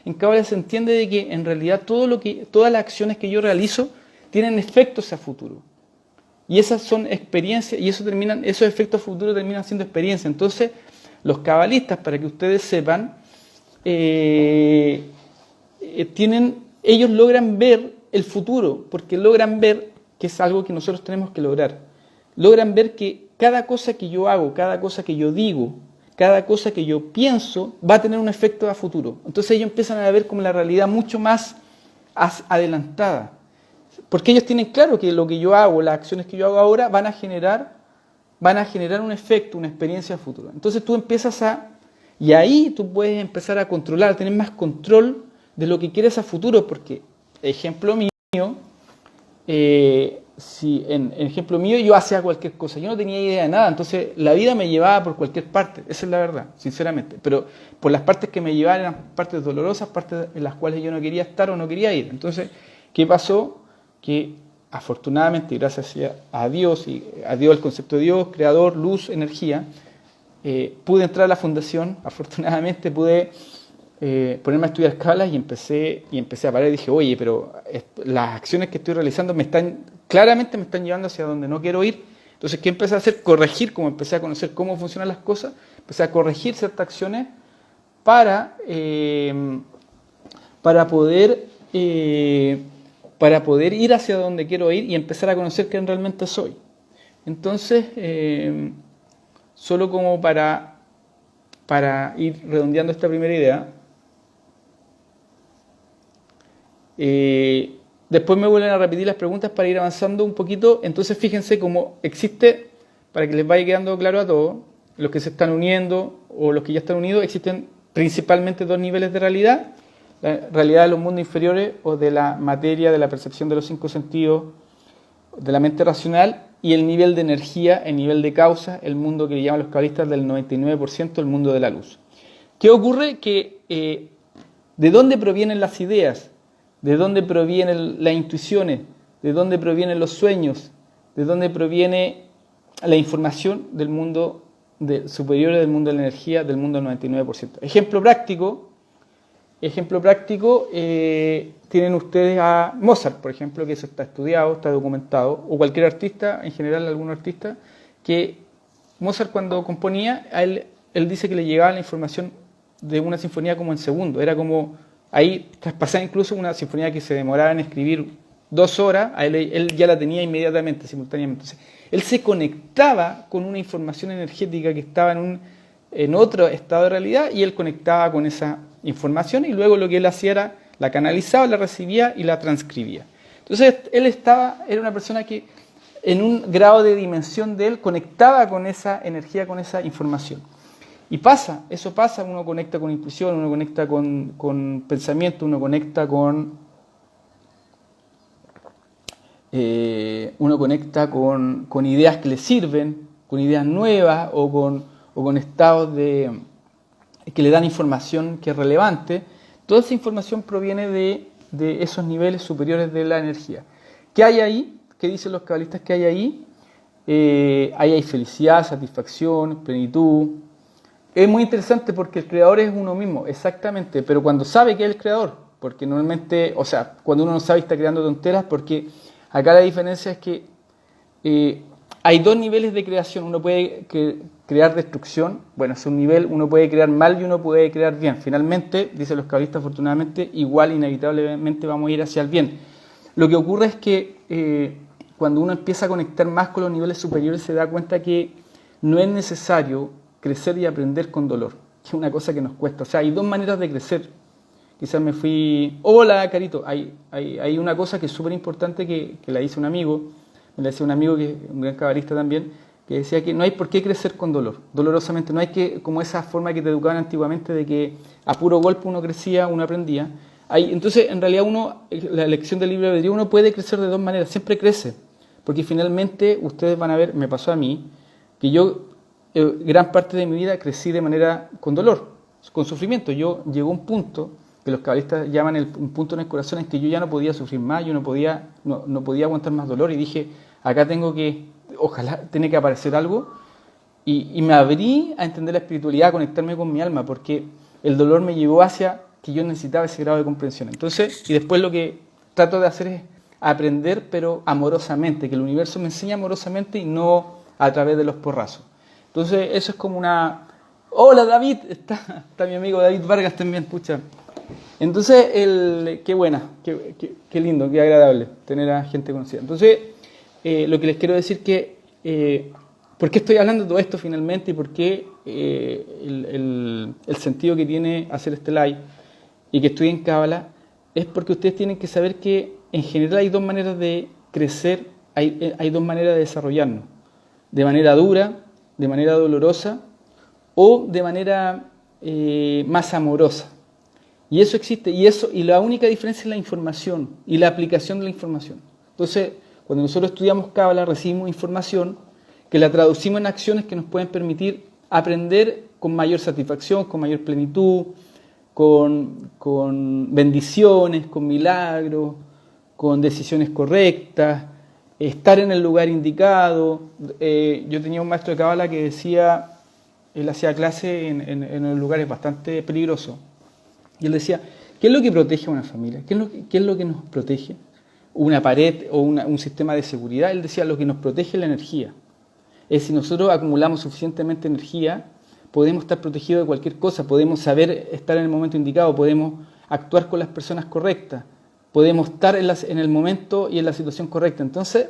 En Cábala se entiende de que en realidad todas las acciones que yo realizo tienen efectos a futuro. Y esas son experiencias, y esos efectos a futuro terminan siendo experiencias. Entonces, los cabalistas, para que ustedes sepan, ellos logran ver el futuro, porque logran ver, que es algo que nosotros tenemos que lograr, logran ver que cada cosa que yo hago, cada cosa que yo digo, cada cosa que yo pienso va a tener un efecto a futuro. Entonces ellos empiezan a ver como la realidad mucho más adelantada, porque ellos tienen claro que lo que yo hago, las acciones que yo hago ahora van a generar un efecto, una experiencia a futuro. Entonces tú empiezas y ahí tú puedes empezar a controlar, tener más control de lo que quieres a futuro, porque, ejemplo mío, yo hacía cualquier cosa, yo no tenía idea de nada, entonces la vida me llevaba por cualquier parte, esa es la verdad, sinceramente, pero por las partes que me llevaban eran partes dolorosas, partes en las cuales yo no quería estar o no quería ir. Entonces, ¿qué pasó? Que afortunadamente, gracias a Dios, el concepto de Dios, creador, luz, energía, pude entrar a la fundación, afortunadamente pude ponerme a estudiar Cábala y empecé a parar y dije, oye, pero las acciones que estoy realizando claramente me están llevando hacia donde no quiero ir. Entonces, ¿qué empecé a hacer? Corregir, como empecé a conocer cómo funcionan las cosas, empecé a corregir ciertas acciones para poder ir hacia donde quiero ir y empezar a conocer quién realmente soy. Entonces, solo como para ir redondeando esta primera idea, después me vuelven a repetir las preguntas para ir avanzando un poquito. Entonces fíjense cómo existe, para que les vaya quedando claro a todos, los que se están uniendo o los que ya están unidos, existen principalmente dos niveles de realidad: la realidad de los mundos inferiores o de la materia, de la percepción de los 5 sentidos, de la mente racional, y el nivel de energía, el nivel de causa, el mundo que llaman los cabalistas del 99%, el mundo de la luz. ¿Qué ocurre? Que ¿de dónde provienen las ideas? ¿De dónde provienen las intuiciones? ¿De dónde provienen los sueños? ¿De dónde proviene la información del mundo superior, del mundo de la energía, del mundo del 99%? Ejemplo práctico, tienen ustedes a Mozart, por ejemplo, que eso está estudiado, está documentado, o cualquier artista, en general algún artista, que Mozart cuando componía, él dice que le llegaba la información de una sinfonía como en segundo, era como, ahí traspasaba incluso una sinfonía que se demoraba en escribir 2 horas, él ya la tenía inmediatamente, simultáneamente. Entonces, él se conectaba con una información energética que estaba en otro estado de realidad, y él conectaba con esa información, y luego lo que él hacía era la canalizaba, la recibía y la transcribía. Entonces él era una persona que en un grado de dimensión de él conectada con esa energía, con esa información. Y pasa, eso pasa, uno conecta con intuición, uno conecta con pensamiento, uno conecta con ideas que le sirven, con ideas nuevas o con estados que le dan información que es relevante. Toda esa información proviene de esos niveles superiores de la energía. ¿Qué hay ahí? ¿Qué dicen los cabalistas que hay ahí? Ahí hay felicidad, satisfacción, plenitud. Es muy interesante porque el creador es uno mismo, exactamente, pero cuando sabe que es el creador, porque normalmente, o sea, cuando uno no sabe está creando tonteras, porque acá la diferencia es que hay dos niveles de creación. Uno puede crear destrucción, bueno, es un nivel, uno puede crear mal y uno puede crear bien. Finalmente, dicen los cabalistas, afortunadamente, igual inevitablemente vamos a ir hacia el bien. Lo que ocurre es que cuando uno empieza a conectar más con los niveles superiores se da cuenta que no es necesario crecer y aprender con dolor, que es una cosa que nos cuesta. O sea, hay dos maneras de crecer. Quizás me fui... Hola, Carito. Hay una cosa que es súper importante que la dice un amigo, me la decía un amigo que es un gran cabalista también, que decía que no hay por qué crecer con dolor, dolorosamente. No hay que, como esa forma que te educaban antiguamente de que a puro golpe uno crecía, uno aprendía. Entonces, en realidad la elección del libre albedrío, uno puede crecer de dos maneras, siempre crece. Porque finalmente, ustedes van a ver, me pasó a mí, que yo gran parte de mi vida crecí de manera con dolor, con sufrimiento. Llegó un punto que los cabalistas llaman un punto en el corazón en que yo ya no podía sufrir más, yo no podía aguantar más dolor y dije, acá ojalá tiene que aparecer algo y me abrí a entender la espiritualidad, a conectarme con mi alma, porque el dolor me llevó hacia que yo necesitaba ese grado de comprensión. Entonces, y después lo que trato de hacer es aprender, pero amorosamente, que el universo me enseñe amorosamente y no a través de los porrazos. Entonces, eso es como una... Hola, David, está mi amigo David Vargas también, pucha. Entonces, qué buena, qué lindo, qué agradable tener a gente conocida. Entonces, lo que les quiero decir que, ¿por qué estoy hablando de todo esto finalmente y por qué el sentido que tiene hacer este live y que estudien Cábala? Es porque ustedes tienen que saber que en general hay dos maneras de crecer, hay dos maneras de desarrollarnos, de manera dura, de manera dolorosa o de manera más amorosa. Y eso existe, y la única diferencia es la información y la aplicación de la información. Entonces, cuando nosotros estudiamos Cábala, recibimos información que la traducimos en acciones que nos pueden permitir aprender con mayor satisfacción, con mayor plenitud, con bendiciones, con milagros, con decisiones correctas, estar en el lugar indicado. Yo tenía un maestro de Cábala que decía, él hacía clase en lugares bastante peligrosos. Y él decía, ¿qué es lo que protege a una familia? ¿Qué es lo que nos protege? ¿Una pared o un sistema de seguridad? Él decía, lo que nos protege es la energía. Es si nosotros acumulamos suficientemente energía, podemos estar protegidos de cualquier cosa, podemos saber estar en el momento indicado, podemos actuar con las personas correctas, podemos estar en el momento y en la situación correcta. Entonces,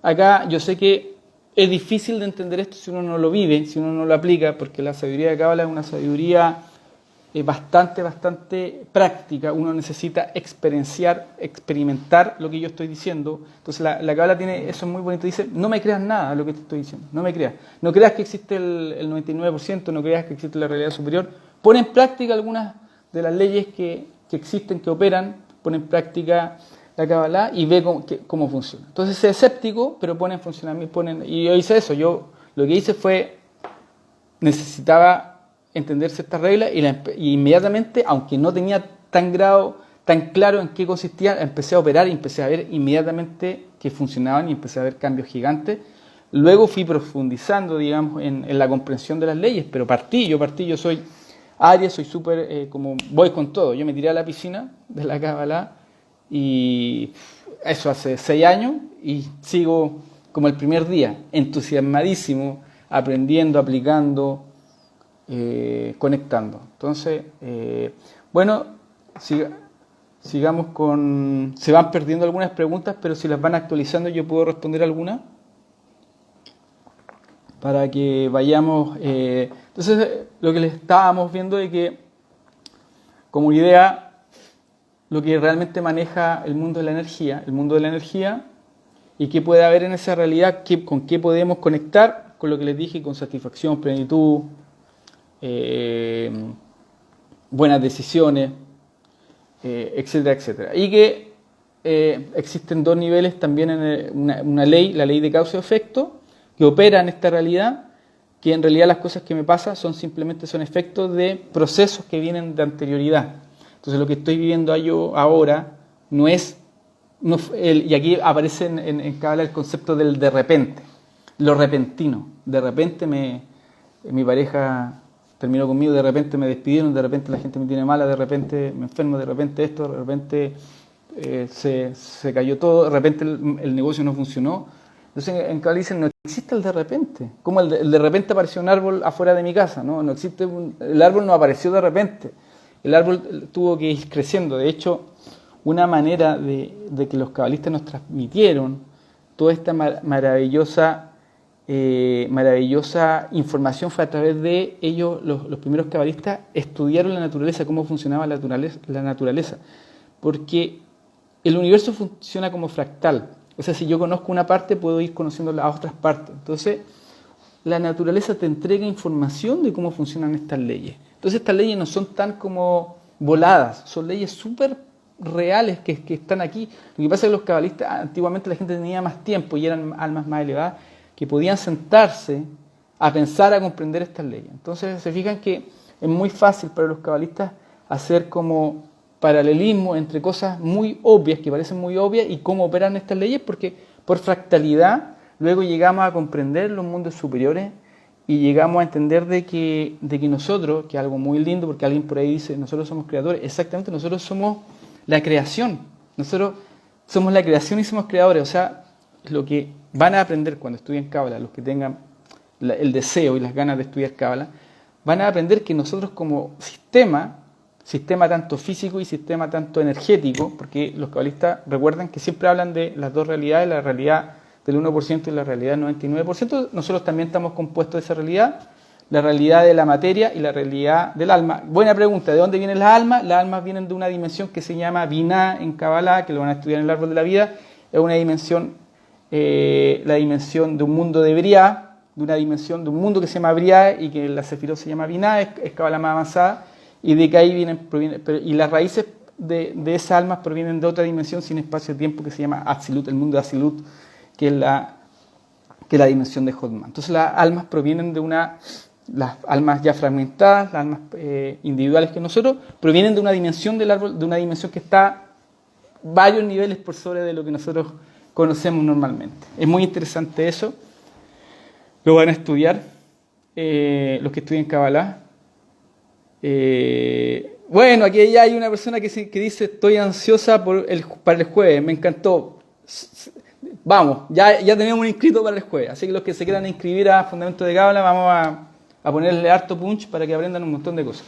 acá yo sé que es difícil de entender esto si uno no lo vive, si uno no lo aplica, porque la sabiduría de Cábala es una sabiduría bastante práctica. Uno necesita experimentar lo que yo estoy diciendo. Entonces la Cábala tiene eso muy bonito, dice, no me creas nada de lo que te estoy diciendo, no me creas. No creas que existe el 99%, no creas que existe la realidad superior. Pon en práctica algunas de las leyes que existen, que operan, pon en práctica la Cábala y ve cómo funciona. Entonces, sé escéptico, pero pone en funcionamiento. Y yo hice eso. Yo lo que hice fue, necesitaba entender ciertas reglas y inmediatamente, aunque no tenía tan claro en qué consistía, empecé a operar y empecé a ver inmediatamente que funcionaban y empecé a ver cambios gigantes. Luego fui profundizando, digamos, en la comprensión de las leyes, pero yo soy Aries, soy súper, como voy con todo. Yo me tiré a la piscina de la Cábala y eso hace 6 años y sigo como el primer día, entusiasmadísimo, aprendiendo, aplicando, conectando. Entonces, bueno, sigamos con... Se van perdiendo algunas preguntas, pero si las van actualizando yo puedo responder algunas para que vayamos... Entonces, lo que les estábamos viendo es que, como idea, lo que realmente maneja el mundo de la energía y qué puede haber en esa realidad, con qué podemos conectar, con lo que les dije, con satisfacción, plenitud, buenas decisiones, etcétera, etcétera. Y que existen dos niveles también en una ley, la ley de causa y efecto, que opera en esta realidad, que en realidad las cosas que me pasan son efectos de procesos que vienen de anterioridad. Entonces lo que estoy viviendo yo ahora no es, y aquí aparece en Cábala el concepto del de repente, lo repentino. De repente mi pareja terminó conmigo, de repente me despidieron, de repente la gente me tiene mala, de repente me enfermo, de repente esto, de repente se cayó todo, de repente el negocio no funcionó. Entonces en Cábala dicen, no existe el de repente. Como el de repente apareció un árbol afuera de mi casa, no existe, el árbol no apareció de repente. El árbol tuvo que ir creciendo. De hecho, una manera de que los cabalistas nos transmitieron toda esta maravillosa información fue a través de ellos, los primeros cabalistas estudiaron la naturaleza, cómo funcionaba la naturaleza. Porque el universo funciona como fractal. O sea, si yo conozco una parte, puedo ir conociendo las otras partes. Entonces, la naturaleza te entrega información de cómo funcionan estas leyes. Entonces, estas leyes no son tan como voladas, son leyes súper reales que están aquí. Lo que pasa es que los cabalistas, antiguamente la gente tenía más tiempo y eran almas más elevadas, que podían sentarse a pensar, a comprender estas leyes. Entonces, se fijan que es muy fácil para los cabalistas hacer como paralelismo entre cosas muy obvias, que parecen muy obvias, y cómo operan estas leyes, porque por fractalidad luego llegamos a comprender los mundos superiores y llegamos a entender de que nosotros, que es algo muy lindo, porque alguien por ahí dice, nosotros somos creadores, exactamente, nosotros somos la creación, nosotros somos la creación y somos creadores, o sea, lo que van a aprender cuando estudien Cábala, los que tengan el deseo y las ganas de estudiar Cábala, van a aprender que nosotros como sistema tanto físico y sistema tanto energético, porque los cabalistas recuerdan que siempre hablan de las dos realidades, la realidad del 1% y la realidad del 99%, nosotros también estamos compuestos de esa realidad, la realidad de la materia y la realidad del alma. Buena pregunta, ¿de dónde vienen las almas? Las almas vienen de una dimensión que se llama Binah en Cábala, que lo van a estudiar en el árbol de la vida, es una dimensión, la dimensión de un mundo de Briah, de una dimensión de un mundo que se llama Briah y que la Sefirot se llama Binah, es Cábala más avanzada, y de que ahí y las raíces de esas almas provienen de otra dimensión sin espacio-tiempo que se llama Atzilut, el mundo de Atzilut, que es la dimensión de Hodman. Entonces las almas provienen las almas ya fragmentadas, las almas individuales que nosotros, provienen de una dimensión del árbol, de una dimensión que está varios niveles por sobre de lo que nosotros conocemos normalmente. Es muy interesante eso, lo van a estudiar los que estudian Kabbalah. Bueno, aquí ya hay una persona que dice, estoy ansiosa para el jueves, me encantó. Vamos, ya tenemos un inscrito para el jueves, así que los que se quieran inscribir a Fundamento de Cábala, vamos a ponerle harto punch para que aprendan un montón de cosas.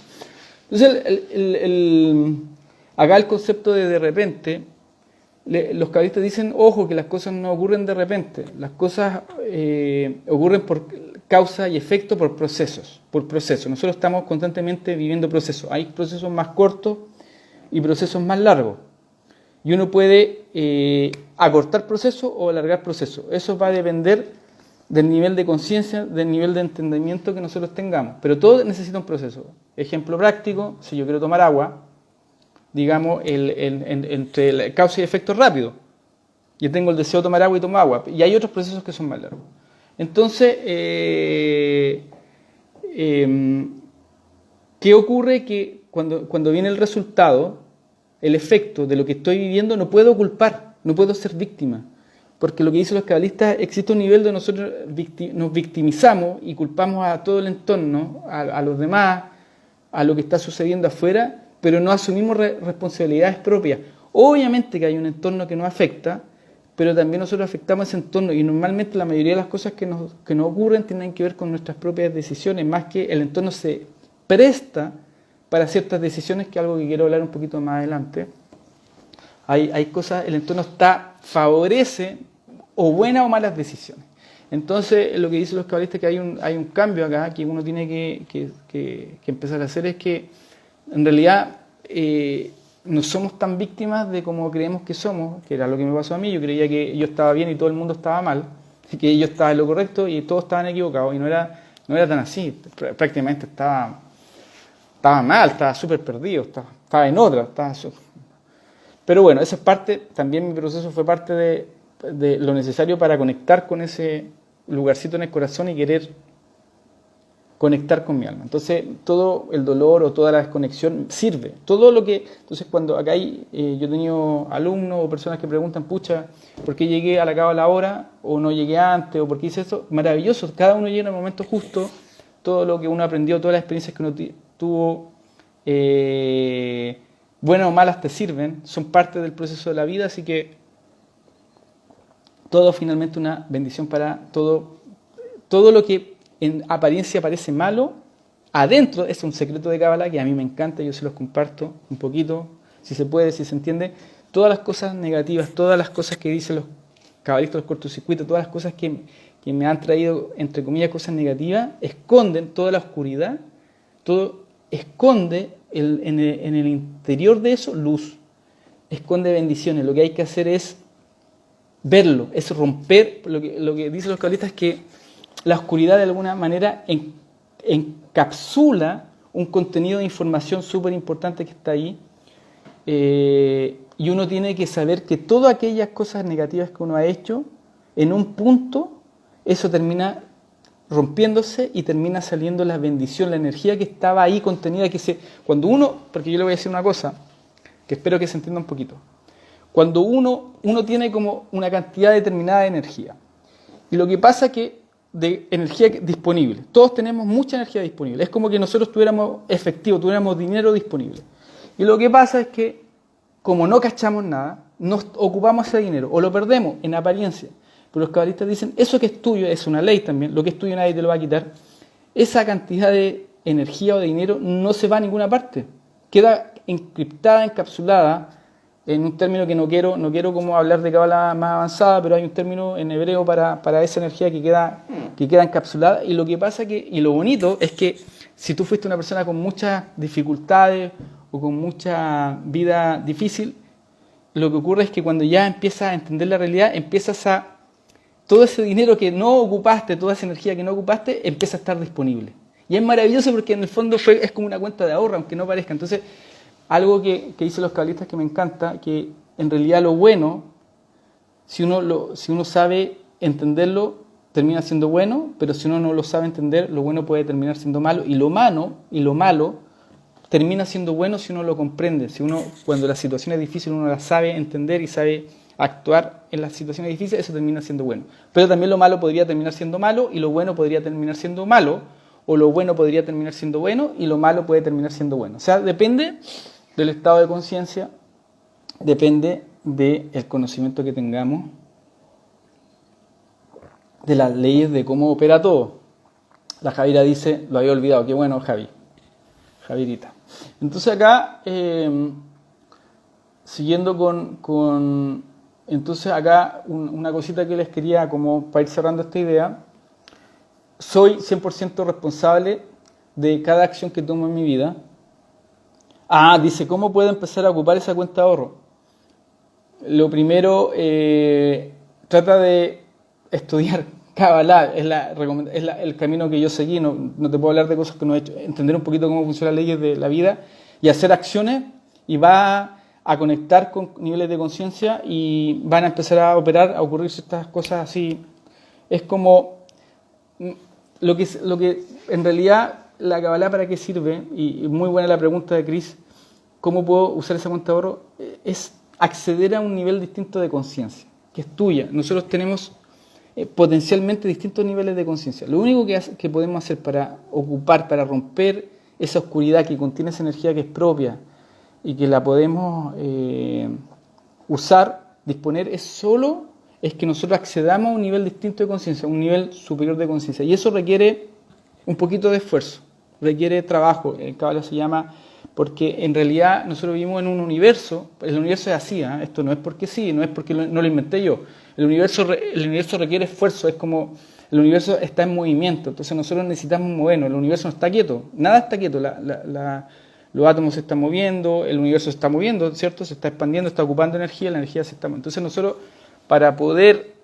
Entonces, acá el concepto de repente, los cabalistas dicen, ojo, que las cosas no ocurren de repente, las cosas ocurren por causa y efecto por procesos. Nosotros estamos constantemente viviendo procesos. Hay procesos más cortos y procesos más largos. Y uno puede acortar procesos o alargar procesos. Eso va a depender del nivel de conciencia, del nivel de entendimiento que nosotros tengamos. Pero todo necesita un proceso. Ejemplo práctico, si yo quiero tomar agua, digamos, entre el causa y efecto rápido. Yo tengo el deseo de tomar agua y tomo agua. Y hay otros procesos que son más largos. Entonces, ¿qué ocurre? Que cuando viene el resultado, el efecto de lo que estoy viviendo, no puedo culpar, no puedo ser víctima. Porque lo que dicen los cabalistas, existe un nivel donde nosotros nos victimizamos y culpamos a todo el entorno, a los demás, a lo que está sucediendo afuera, pero no asumimos responsabilidades propias. Obviamente que hay un entorno que nos afecta, pero también nosotros afectamos ese entorno y normalmente la mayoría de las cosas que nos ocurren tienen que ver con nuestras propias decisiones, más que el entorno se presta para ciertas decisiones, que es algo que quiero hablar un poquito más adelante. Hay cosas, el entorno favorece o buenas o malas decisiones. Entonces, lo que dicen los cabalistas es que hay un cambio acá que uno tiene que empezar a hacer, es que en realidad no somos tan víctimas de como creemos que somos, que era lo que me pasó a mí. Yo creía que yo estaba bien y todo el mundo estaba mal, que yo estaba en lo correcto y todos estaban equivocados, y no era tan así. Prácticamente estaba mal, estaba súper perdido, estaba en otra. Pero bueno, esa es parte, también mi proceso fue parte de lo necesario para conectar con ese lugarcito en el corazón y querer conectar con mi alma. Entonces, todo el dolor o toda la desconexión sirve. Todo lo que... Entonces, cuando acá yo he tenido alumnos o personas que preguntan, pucha, ¿por qué llegué a la cabo a la hora? ¿O no llegué antes? ¿O por qué hice esto? Maravilloso. Cada uno llega en el momento justo. Todo lo que uno aprendió, todas las experiencias que uno tuvo, buenas o malas, te sirven. Son parte del proceso de la vida. Así que todo finalmente una bendición para todo. Todo lo que en apariencia parece malo, adentro es un secreto de Kabbalah que a mí me encanta, yo se los comparto un poquito, si se puede, si se entiende. Todas las cosas negativas, todas las cosas que dicen los cabalistas, los cortocircuitos, todas las cosas que me han traído, entre comillas, cosas negativas, esconden toda la oscuridad, todo esconde en el interior de eso luz, esconde bendiciones. Lo que hay que hacer es verlo, es romper. Lo que dicen los cabalistas es que la oscuridad de alguna manera encapsula un contenido de información súper importante que está ahí, y uno tiene que saber que todas aquellas cosas negativas que uno ha hecho, en un punto, eso termina rompiéndose y termina saliendo la bendición, la energía que estaba ahí contenida, cuando uno, porque yo le voy a decir una cosa, que espero que se entienda un poquito, cuando uno tiene como una cantidad determinada de energía, y lo que pasa es que de energía disponible. Todos tenemos mucha energía disponible. Es como que nosotros tuviéramos efectivo, tuviéramos dinero disponible. Y lo que pasa es que, como no cachamos nada, nos ocupamos ese dinero o lo perdemos en apariencia. Pero los cabalistas dicen, eso que es tuyo, es una ley también, lo que es tuyo nadie te lo va a quitar. Esa cantidad de energía o de dinero no se va a ninguna parte. Queda encriptada, encapsulada, en un término que no quiero como hablar de Kabbalah más avanzada, pero hay un término en hebreo para esa energía que queda encapsulada. Y lo que pasa y lo bonito es que si tú fuiste una persona con muchas dificultades o con mucha vida difícil, lo que ocurre es que cuando ya empiezas a entender la realidad, todo ese dinero que no ocupaste, toda esa energía que no ocupaste, empieza a estar disponible. Y es maravilloso porque en el fondo es como una cuenta de ahorro, aunque no parezca. Entonces, algo que dicen los cabalistas que me encanta, que en realidad lo bueno, si uno sabe entenderlo, termina siendo bueno, pero si uno no lo sabe entender, lo bueno puede terminar siendo malo, y lo malo termina siendo bueno si uno lo comprende. Cuando la situación es difícil, uno la sabe entender y sabe actuar en las situaciones difíciles, eso termina siendo bueno. Pero también lo malo podría terminar siendo malo, y lo bueno podría terminar siendo malo, o lo bueno podría terminar siendo bueno, y lo malo puede terminar siendo bueno. O sea, depende del estado de conciencia, depende del conocimiento que tengamos de las leyes de cómo opera todo. La Javira dice, lo había olvidado, qué bueno, Javirita. Entonces acá, siguiendo entonces acá una cosita que les quería, como para ir cerrando esta idea, soy 100% responsable de cada acción que tomo en mi vida. Dice, ¿cómo puedo empezar a ocupar esa cuenta de ahorro? Lo primero, trata de estudiar Kabbalah, es el camino que yo seguí, no te puedo hablar de cosas que no he hecho, entender un poquito cómo funcionan las leyes de la vida y hacer acciones, y va a conectar con niveles de conciencia y van a empezar a operar, a ocurrirse estas cosas así. Es como lo que en realidad la Kabbalah, ¿para qué sirve? Y muy buena la pregunta de Chris, ¿cómo puedo usar esa cuenta de ahorro? Es acceder a un nivel distinto de conciencia, que es tuya. Nosotros tenemos potencialmente distintos niveles de conciencia. Lo único que podemos hacer para romper esa oscuridad que contiene esa energía que es propia y que la podemos disponer, es que nosotros accedamos a un nivel distinto de conciencia, un nivel superior de conciencia. Y eso requiere un poquito de esfuerzo, requiere trabajo. El Kabbalah se llama, porque en realidad nosotros vivimos en un universo, el universo es así, esto no es porque sí, no es porque no lo inventé yo. El universo requiere esfuerzo, es como el universo está en movimiento, entonces nosotros necesitamos movernos, el universo no está quieto, nada está quieto, los átomos se están moviendo, el universo se está moviendo, ¿cierto? Se está expandiendo, está ocupando energía, la energía se está... Entonces nosotros, para poder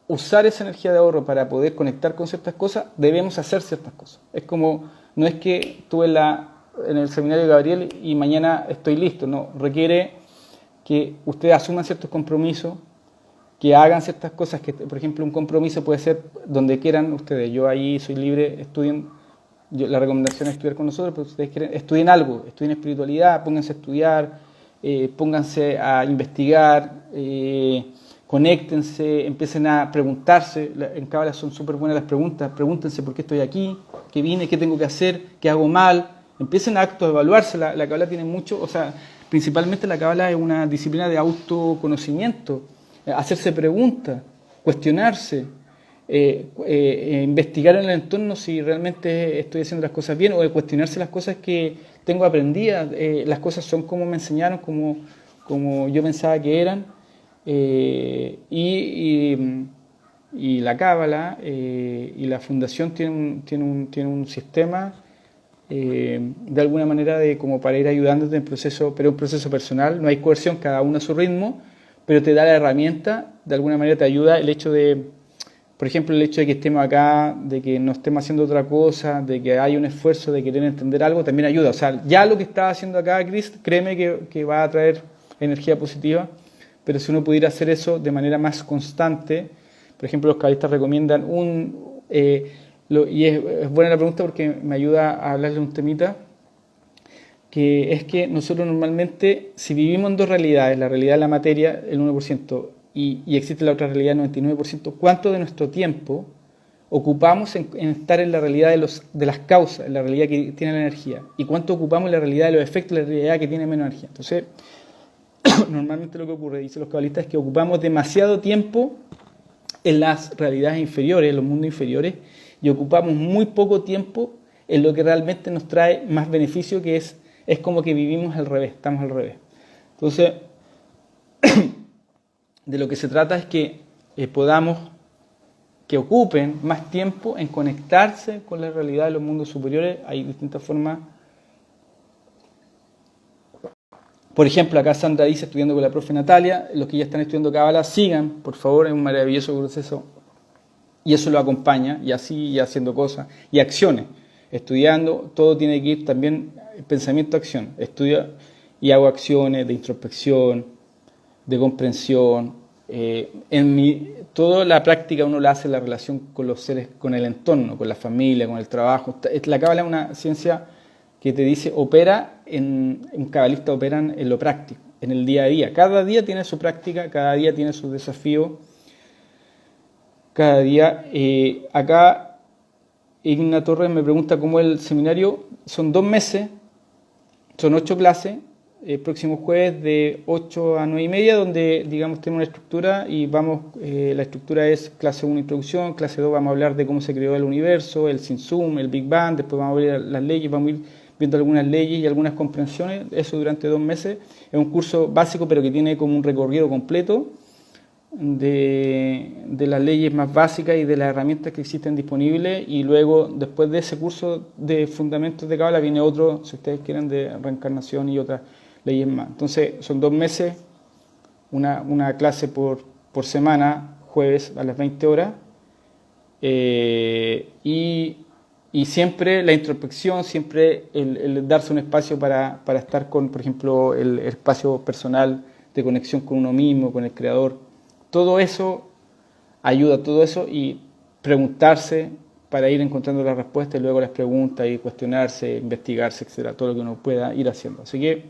usar esa energía de ahorro, para poder conectar con ciertas cosas, debemos hacer ciertas cosas. Es como, no es que estuve en el seminario de Gabriel y mañana estoy listo, no, requiere que ustedes asuman ciertos compromisos, que hagan ciertas cosas, que por ejemplo un compromiso puede ser donde quieran ustedes, yo ahí soy libre, estudien, la recomendación es estudiar con nosotros, pero ustedes quieren, estudien algo, estudien espiritualidad, pónganse a estudiar, pónganse a investigar, conéctense, empiecen a preguntarse, en Cábala son súper buenas las preguntas, pregúntense por qué estoy aquí, qué vine, qué tengo que hacer, qué hago mal, empiecen a autoevaluarse, la Cábala tiene mucho, o sea, principalmente la Cábala es una disciplina de autoconocimiento, hacerse preguntas, cuestionarse, investigar en el entorno si realmente estoy haciendo las cosas bien, o cuestionarse las cosas que tengo aprendidas, las cosas son como me enseñaron, como yo pensaba que eran, y la Cábala y la fundación tiene un sistema de alguna manera de como para ir ayudándote en el proceso, pero un proceso personal, no hay coerción, cada uno a su ritmo, pero te da la herramienta, de alguna manera te ayuda el hecho de, por ejemplo, el hecho de que estemos acá, de que no estemos haciendo otra cosa, de que hay un esfuerzo de querer entender algo, también ayuda. O sea, ya lo que estás haciendo acá, Chris, créeme que va a traer energía positiva, pero si uno pudiera hacer eso de manera más constante, por ejemplo, los cabalistas recomiendan y es buena la pregunta porque me ayuda a hablarle de un temita, que es que nosotros normalmente, si vivimos en dos realidades, la realidad de la materia, el 1%, y existe la otra realidad, el 99%, ¿cuánto de nuestro tiempo ocupamos en estar en la realidad de las causas, en la realidad que tiene la energía? ¿Y cuánto ocupamos en la realidad de los efectos, de la realidad que tiene menos energía? Entonces, normalmente lo que ocurre, dicen los cabalistas, es que ocupamos demasiado tiempo en las realidades inferiores, en los mundos inferiores, y ocupamos muy poco tiempo en lo que realmente nos trae más beneficio, que es como que vivimos al revés, estamos al revés. Entonces, de lo que se trata es que que ocupen más tiempo en conectarse con la realidad de los mundos superiores. Hay distintas formas. Por ejemplo, acá Sandra dice, estudiando con la profe Natalia, los que ya están estudiando Cábala, sigan, por favor, es un maravilloso proceso. Y eso lo acompaña, y así, y haciendo cosas, y acciones. Estudiando, todo tiene que ir también pensamiento-acción. Estudio y hago acciones de introspección, de comprensión. Toda la práctica uno la hace en la relación con los seres, con el entorno, con la familia, con el trabajo. La Cábala es una ciencia que te dice, un cabalista operan en lo práctico, en el día a día. Cada día tiene su práctica, cada día tiene su desafío. Cada día, acá Igna Torres me pregunta cómo es el seminario. Son 2 meses, son 8 clases, el próximo jueves de 8 a 9 y media, donde digamos tenemos una estructura y la estructura es clase 1 introducción, clase 2 vamos a hablar de cómo se creó el universo, el Sin Sum, el Big Bang, después vamos a ver las leyes, vamos a ir viendo algunas leyes y algunas comprensiones, eso durante 2 meses. Es un curso básico pero que tiene como un recorrido completo de las leyes más básicas y de las herramientas que existen disponibles, y luego después de ese curso de fundamentos de Cábala viene otro, si ustedes quieren, de reencarnación y otras leyes más. Entonces son 2 meses, una clase por semana, jueves a las 20 horas, y siempre la introspección, siempre el darse un espacio para estar con, por ejemplo, el espacio personal de conexión con uno mismo, con el creador. Todo eso ayuda, todo eso, y preguntarse para ir encontrando las respuestas, y luego las preguntas, y cuestionarse, investigarse, etcétera, todo lo que uno pueda ir haciendo. Así que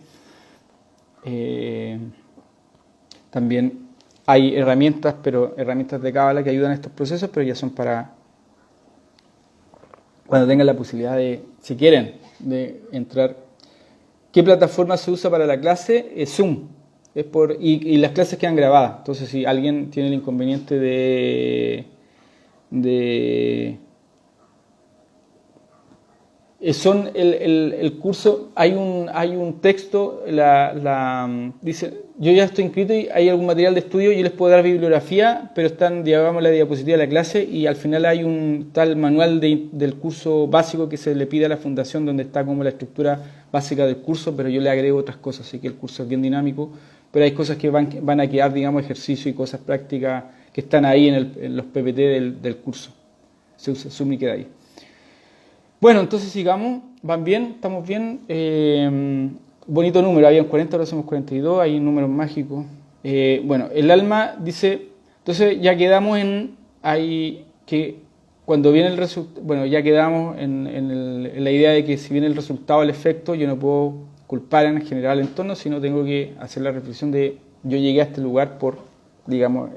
también hay herramientas, pero herramientas de Cábala que ayudan a estos procesos, pero ya son para cuando tengan la posibilidad de, si quieren, de entrar. ¿Qué plataforma se usa para la clase? Zoom. Y las clases quedan grabadas. Entonces, si alguien tiene el inconveniente el curso, hay un texto, dice, yo ya estoy inscrito y hay algún material de estudio, yo les puedo dar bibliografía, pero digamos, la diapositiva de la clase, y al final hay un tal manual del curso básico que se le pide a la fundación, donde está como la estructura básicas del curso, pero yo le agrego otras cosas, así que el curso es bien dinámico, pero hay cosas que van a quedar, digamos, ejercicio y cosas prácticas que están ahí en los PPT del curso. Se usa Zoom y queda ahí. Bueno, entonces sigamos, van bien, estamos bien. Bonito número, habían 40, ahora somos 42, hay números mágicos. Bueno, el alma dice, entonces ya quedamos en ahí que cuando viene el resultado, bueno, ya quedamos en la idea de que si viene el resultado, el efecto, yo no puedo culpar en general el entorno, sino tengo que hacer la reflexión de yo llegué a este lugar por, digamos,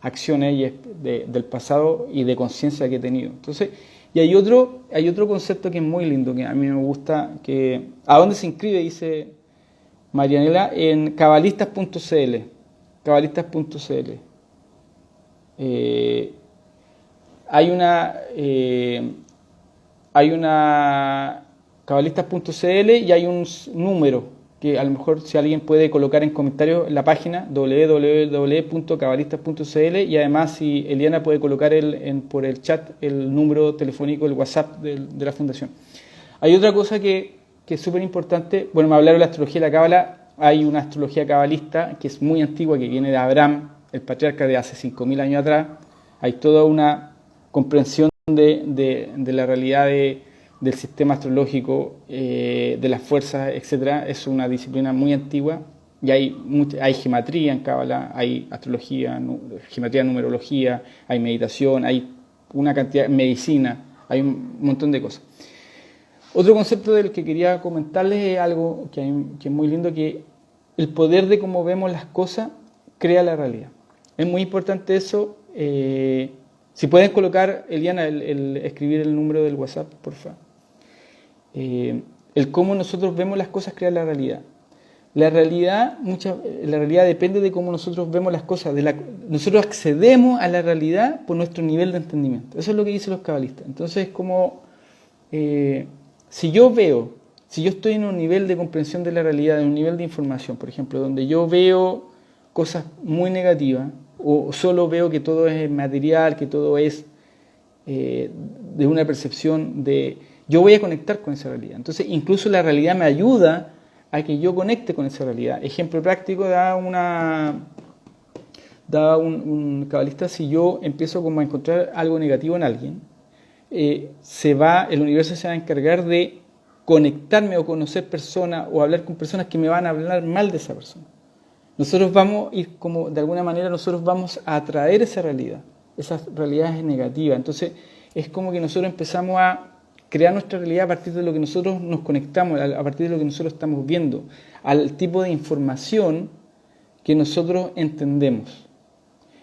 acciones del pasado y de conciencia que he tenido. Entonces, y hay otro concepto que es muy lindo, que a mí me gusta, que ¿a dónde se inscribe? Dice Marianela, en cabalistas.cl. Cabalistas.cl. Hay una cabalistas.cl y hay un número que a lo mejor si alguien puede colocar en comentarios en la página www.cabalistas.cl y además si Eliana puede colocar por el chat el número telefónico, el WhatsApp de la fundación. Hay otra cosa que es súper importante, bueno, me hablaron de la astrología de la Cábala, hay una astrología cabalista que es muy antigua, que viene de Abraham, el patriarca de hace 5.000 años atrás, hay toda una comprensión de la realidad del sistema astrológico, de las fuerzas, etcétera. Es una disciplina muy antigua y hay gematría en Cábala, hay astrología, gematría, numerología, hay meditación, hay una cantidad de medicina, hay un montón de cosas. Otro concepto del que quería comentarles es algo que es muy lindo, que el poder de cómo vemos las cosas crea la realidad. Es muy importante eso. Si pueden colocar, Eliana, escribir el número del WhatsApp, por favor. El cómo nosotros vemos las cosas crea la realidad. La realidad depende de cómo nosotros vemos las cosas. Nosotros accedemos a la realidad por nuestro nivel de entendimiento. Eso es lo que dicen los cabalistas. Entonces, como si yo estoy en un nivel de comprensión de la realidad, en un nivel de información, por ejemplo, donde yo veo cosas muy negativas, o solo veo que todo es material, que todo es de una percepción de... Yo voy a conectar con esa realidad. Entonces, incluso la realidad me ayuda a que yo conecte con esa realidad. Ejemplo práctico, da un cabalista, si yo empiezo como a encontrar algo negativo en alguien, el universo se va a encargar de conectarme o conocer personas o hablar con personas que me van a hablar mal de esa persona. Nosotros vamos a ir como, de alguna manera, nosotros vamos a atraer esa realidad es negativa. Entonces, es como que nosotros empezamos a crear nuestra realidad a partir de lo que nosotros nos conectamos, a partir de lo que nosotros estamos viendo, al tipo de información que nosotros entendemos.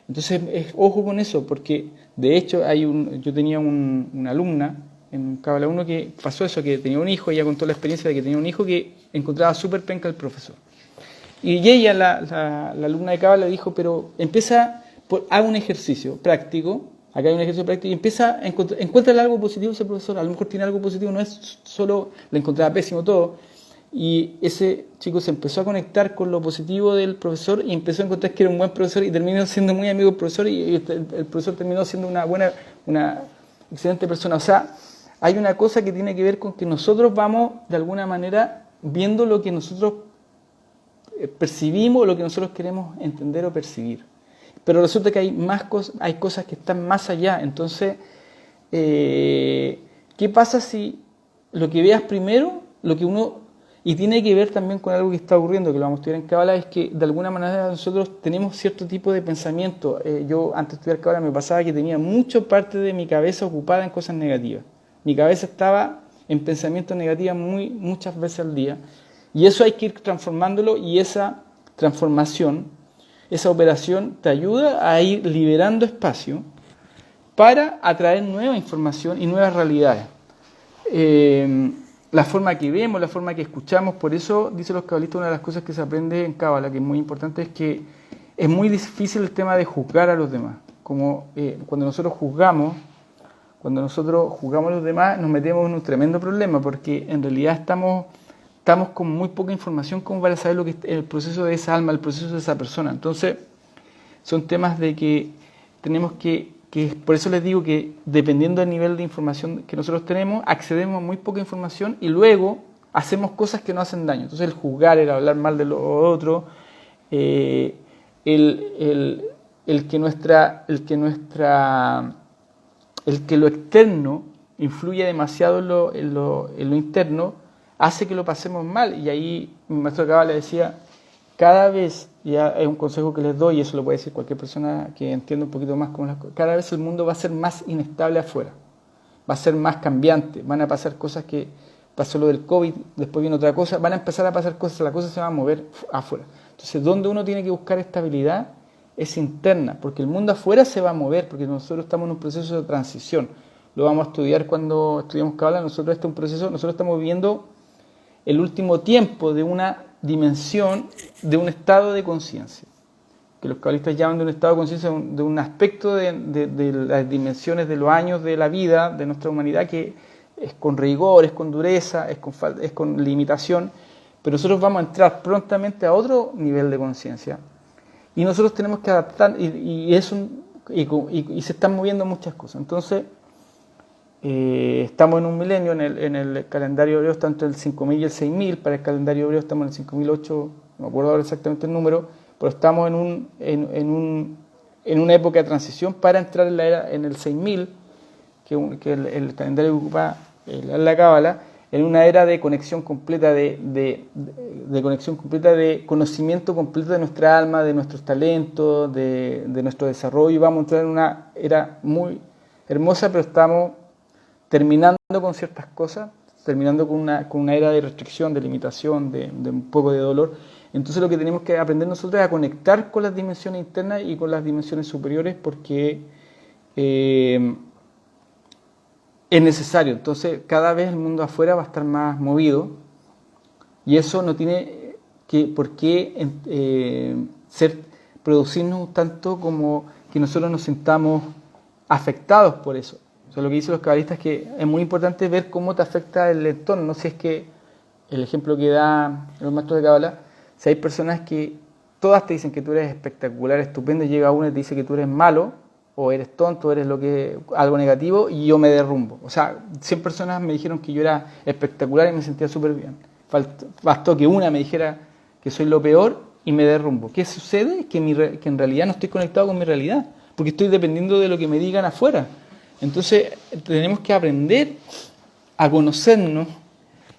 Entonces, ojo con eso, porque de hecho yo tenía una alumna en Cábala 1 que pasó eso, que tenía un hijo, ella contó la experiencia de que tenía un hijo que encontraba súper penca al profesor. Y ella, la alumna de Cábala, le dijo, pero haga un ejercicio práctico, acá hay un ejercicio práctico, y encuentra algo positivo ese profesor, a lo mejor tiene algo positivo, no es solo, le encontraba pésimo todo, y ese chico se empezó a conectar con lo positivo del profesor y empezó a encontrar que era un buen profesor y terminó siendo muy amigo del profesor y el profesor terminó siendo una excelente persona. O sea, hay una cosa que tiene que ver con que nosotros vamos de alguna manera viendo lo que nosotros percibimos, lo que nosotros queremos entender o percibir. Pero resulta que hay cosas que están más allá. Entonces, ¿qué pasa si lo que veas primero, y tiene que ver también con algo que está ocurriendo, que lo vamos a estudiar en Cábala, es que de alguna manera nosotros tenemos cierto tipo de pensamiento. Yo antes de estudiar Cábala me pasaba que tenía mucha parte de mi cabeza ocupada en cosas negativas. Mi cabeza estaba en pensamientos negativos muchas veces al día. Y eso hay que ir transformándolo, y esa transformación, esa operación te ayuda a ir liberando espacio para atraer nueva información y nuevas realidades. La forma que vemos, la forma que escuchamos, por eso, dicen los cabalistas, una de las cosas que se aprende en Cábala, que es muy importante, es que es muy difícil el tema de juzgar a los demás. Como cuando nosotros juzgamos a los demás, nos metemos en un tremendo problema, porque en realidad estamos con muy poca información como para saber lo que es el proceso de esa alma, el proceso de esa persona. Entonces, son temas de que tenemos que por eso les digo que dependiendo del nivel de información que nosotros tenemos, accedemos a muy poca información y luego hacemos cosas que no hacen daño. Entonces el juzgar, el hablar mal de lo otro, el que lo externo influye demasiado en lo interno, hace que lo pasemos mal. Y ahí mi maestro de Cábala le decía, cada vez, ya es un consejo que les doy, y eso lo puede decir cualquier persona que entienda un poquito más cómo las cosas, cada vez el mundo va a ser más inestable afuera, va a ser más cambiante, van a pasar cosas que pasó lo del COVID, después viene otra cosa, van a empezar a pasar cosas, la cosa se va a mover afuera. Entonces, donde uno tiene que buscar estabilidad es interna, porque el mundo afuera se va a mover, porque nosotros estamos en un proceso de transición. Lo vamos a estudiar cuando estudiamos Cábala. Nosotros este es un proceso, nosotros estamos viviendo el último tiempo de una dimensión, de un estado de conciencia, que los cabalistas llaman de un estado de conciencia, de un aspecto de las dimensiones de los años de la vida, de nuestra humanidad, que es con rigor, es con dureza, es con limitación, pero nosotros vamos a entrar prontamente a otro nivel de conciencia. Y nosotros tenemos que adaptar, y se están moviendo muchas cosas. Entonces, estamos en un milenio, en el calendario hebreo está entre el 5000 y el 6000, para el calendario hebreo estamos en el 5008, no me acuerdo ahora exactamente el número, pero estamos en una época de transición para entrar en el 6000, que el calendario que ocupa la Cábala, en una era de conexión completa, de conexión completa, de conocimiento completo de nuestra alma, de nuestros talentos, de nuestro desarrollo, y vamos a entrar en una era muy hermosa, pero estamos terminando con ciertas cosas, terminando con una era de restricción, de limitación, de un poco de dolor. Entonces lo que tenemos que aprender nosotros es a conectar con las dimensiones internas y con las dimensiones superiores, porque es necesario. Entonces cada vez el mundo afuera va a estar más movido, y eso no tiene por qué producirnos tanto como que nosotros nos sintamos afectados por eso. O sea, lo que dicen los cabalistas es que es muy importante ver cómo te afecta el entorno. No sé, es que el ejemplo que da los maestros de Cábala, si hay personas que todas te dicen que tú eres espectacular, estupendo, y llega una y te dice que tú eres malo, o eres tonto, o eres algo negativo, y yo me derrumbo. O sea, 100 personas me dijeron que yo era espectacular y me sentía súper bien. Bastó que una me dijera que soy lo peor y me derrumbo. ¿Qué sucede? Que en realidad no estoy conectado con mi realidad, porque estoy dependiendo de lo que me digan afuera. Entonces tenemos que aprender a conocernos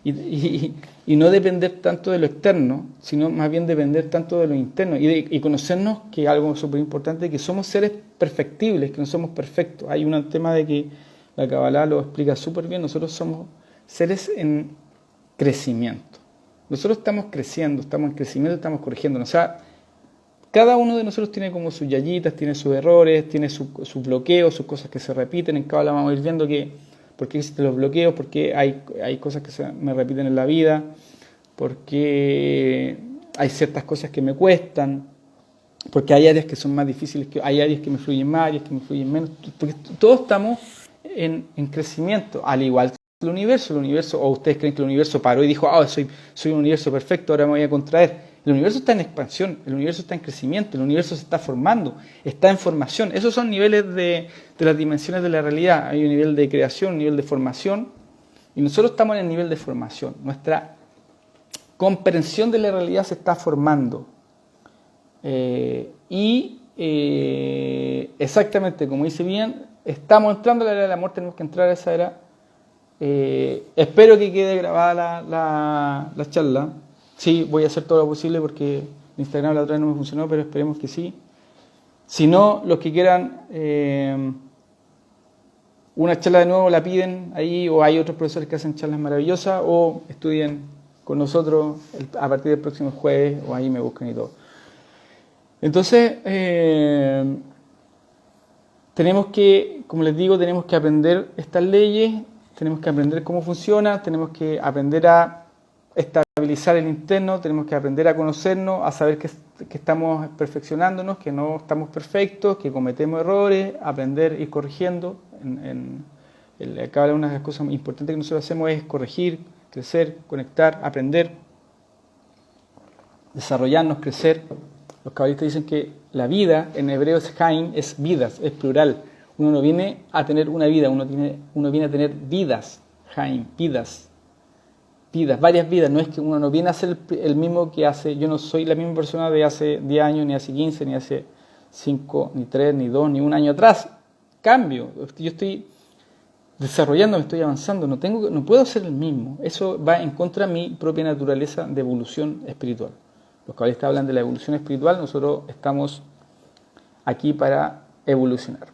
y no depender tanto de lo externo, sino más bien depender tanto de lo interno y conocernos, que es algo súper importante, que somos seres perfectibles, que no somos perfectos. Hay un tema de que la Cábala lo explica súper bien. Nosotros somos seres en crecimiento. Nosotros estamos creciendo, estamos en crecimiento, estamos corrigiéndonos. O sea, cada uno de nosotros tiene como sus yayitas, tiene sus errores, tiene sus bloqueos, sus cosas que se repiten. En Cábala vamos a ir viendo por qué existen los bloqueos, por qué hay cosas que me repiten en la vida, por qué hay ciertas cosas que me cuestan, porque hay áreas que son más difíciles, hay áreas que me fluyen más, áreas que me fluyen menos, porque todos estamos en crecimiento, al igual que el universo, o ustedes creen que el universo paró y dijo, soy un universo perfecto, ahora me voy a contraer. El universo está en expansión, el universo está en crecimiento, el universo se está formando, está en formación. Esos son niveles de las dimensiones de la realidad. Hay un nivel de creación, un nivel de formación, y nosotros estamos en el nivel de formación. Nuestra comprensión de la realidad se está formando. Exactamente, como dice bien, estamos entrando a la era del amor, tenemos que entrar a esa era. Espero que quede grabada la charla. Sí, voy a hacer todo lo posible porque Instagram la otra vez no me funcionó, pero esperemos que sí. Si no, los que quieran una charla de nuevo la piden ahí, o hay otros profesores que hacen charlas maravillosas, o estudien con nosotros a partir del próximo jueves, o ahí me buscan y todo. Entonces, tenemos que, como les digo, tenemos que aprender estas leyes, tenemos que aprender cómo funciona, tenemos que aprender a estabilizar el interno, tenemos que aprender a conocernos, a saber que estamos perfeccionándonos, que no estamos perfectos, que cometemos errores, aprender y ir corrigiendo. Acá una de las cosas importantes que nosotros hacemos es corregir, crecer, conectar, aprender, desarrollarnos, crecer. Los cabalistas dicen que la vida, en hebreo es Haim, es vidas, es plural. Uno no viene a tener una vida, uno viene a tener vidas, Haim, vidas. vidas, varias vidas. No es que uno no viene a ser el mismo que hace. Yo no soy la misma persona de hace 10 años, ni hace 15, ni hace 5, ni 3, ni 2, ni un año atrás. Cambio. Yo estoy desarrollándome, estoy avanzando. No puedo ser el mismo. Eso va en contra de mi propia naturaleza de evolución espiritual. Los cabalistas hablan de la evolución espiritual. Nosotros estamos aquí para evolucionar.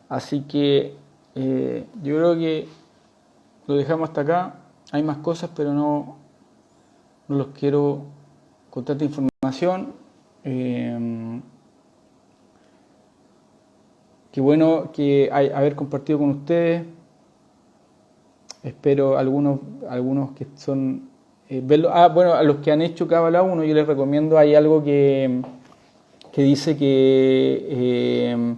Así que yo creo que lo dejamos hasta acá. Hay más cosas, pero no los quiero con tanta información. Qué bueno que haber compartido con ustedes. Espero algunos que son verlo. Bueno, a los que han hecho Cábala 1 yo les recomiendo, hay algo que dice que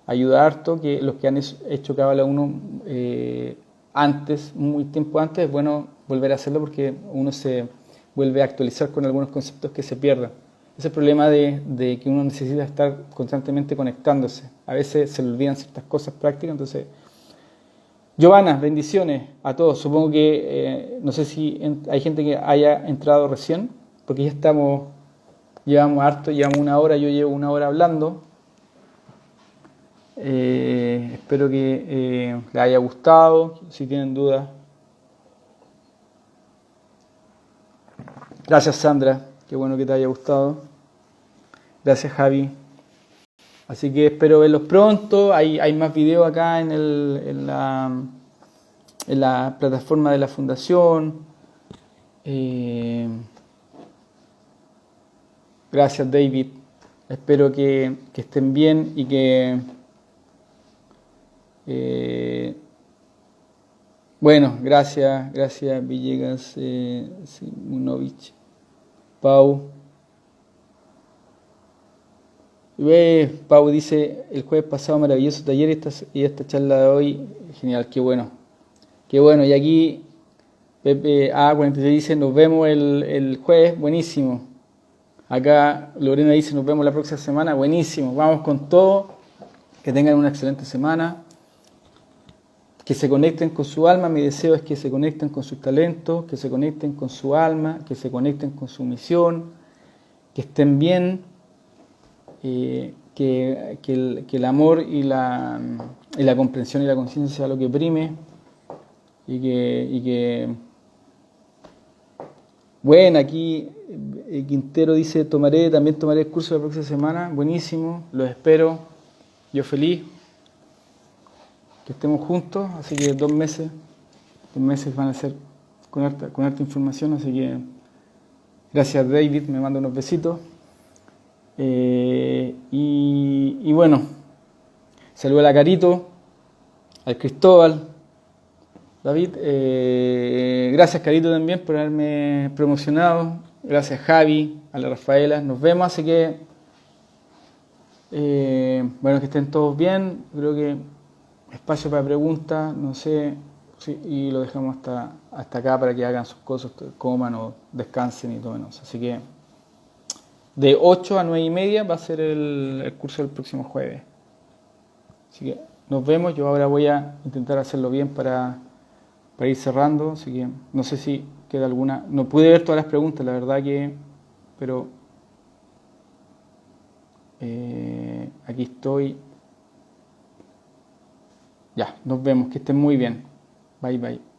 ayuda harto, que los que han hecho Cábala 1 antes, muy tiempo antes, es bueno volver a hacerlo porque uno se vuelve a actualizar con algunos conceptos que se pierden. Ese es el problema de que uno necesita estar constantemente conectándose. A veces se le olvidan ciertas cosas prácticas, entonces... Giovanna, bendiciones a todos. Supongo que, no sé si hay gente que haya entrado recién, porque ya llevamos harto, llevamos una hora, yo llevo una hora hablando. Espero que les haya gustado. Si tienen dudas. Gracias, Sandra. Qué bueno que te haya gustado. Gracias, Javi. Así que espero verlos pronto. Hay más videos acá en la plataforma de la fundación. Gracias, David. Espero que estén bien y que... bueno, gracias Villegas, Simunovich, Pau. Pau dice, el jueves pasado maravilloso taller y esta charla de hoy, genial, qué bueno. Y aquí Pepe A46 dice, nos vemos el jueves, buenísimo. Acá Lorena dice, nos vemos la próxima semana, buenísimo, vamos con todo, que tengan una excelente semana, que se conecten con su alma, mi deseo es que se conecten con sus talentos, que se conecten con su alma, que se conecten con su misión, que estén bien, que el amor y la comprensión y la conciencia sea lo que prime, y que bueno, aquí Quintero dice, también tomaré el curso la próxima semana, buenísimo, los espero, yo feliz, que estemos juntos, así que 2 meses van a ser con harta información, así que gracias David, me manda unos besitos, y bueno, saludo a la Carito, al Cristóbal, David, gracias Carito también por haberme promocionado, gracias Javi, a la Rafaela, nos vemos, así que bueno, que estén todos bien, creo que espacio para preguntas, no sé, sí, y lo dejamos hasta acá para que hagan sus cosas, coman o descansen y todo menos, así que de 8 a 9:30 va a ser el curso del próximo jueves, así que nos vemos, yo ahora voy a intentar hacerlo bien para ir cerrando, así que no sé si queda alguna, no pude ver todas las preguntas, la verdad pero aquí estoy, ya, nos vemos, que estén muy bien, bye bye.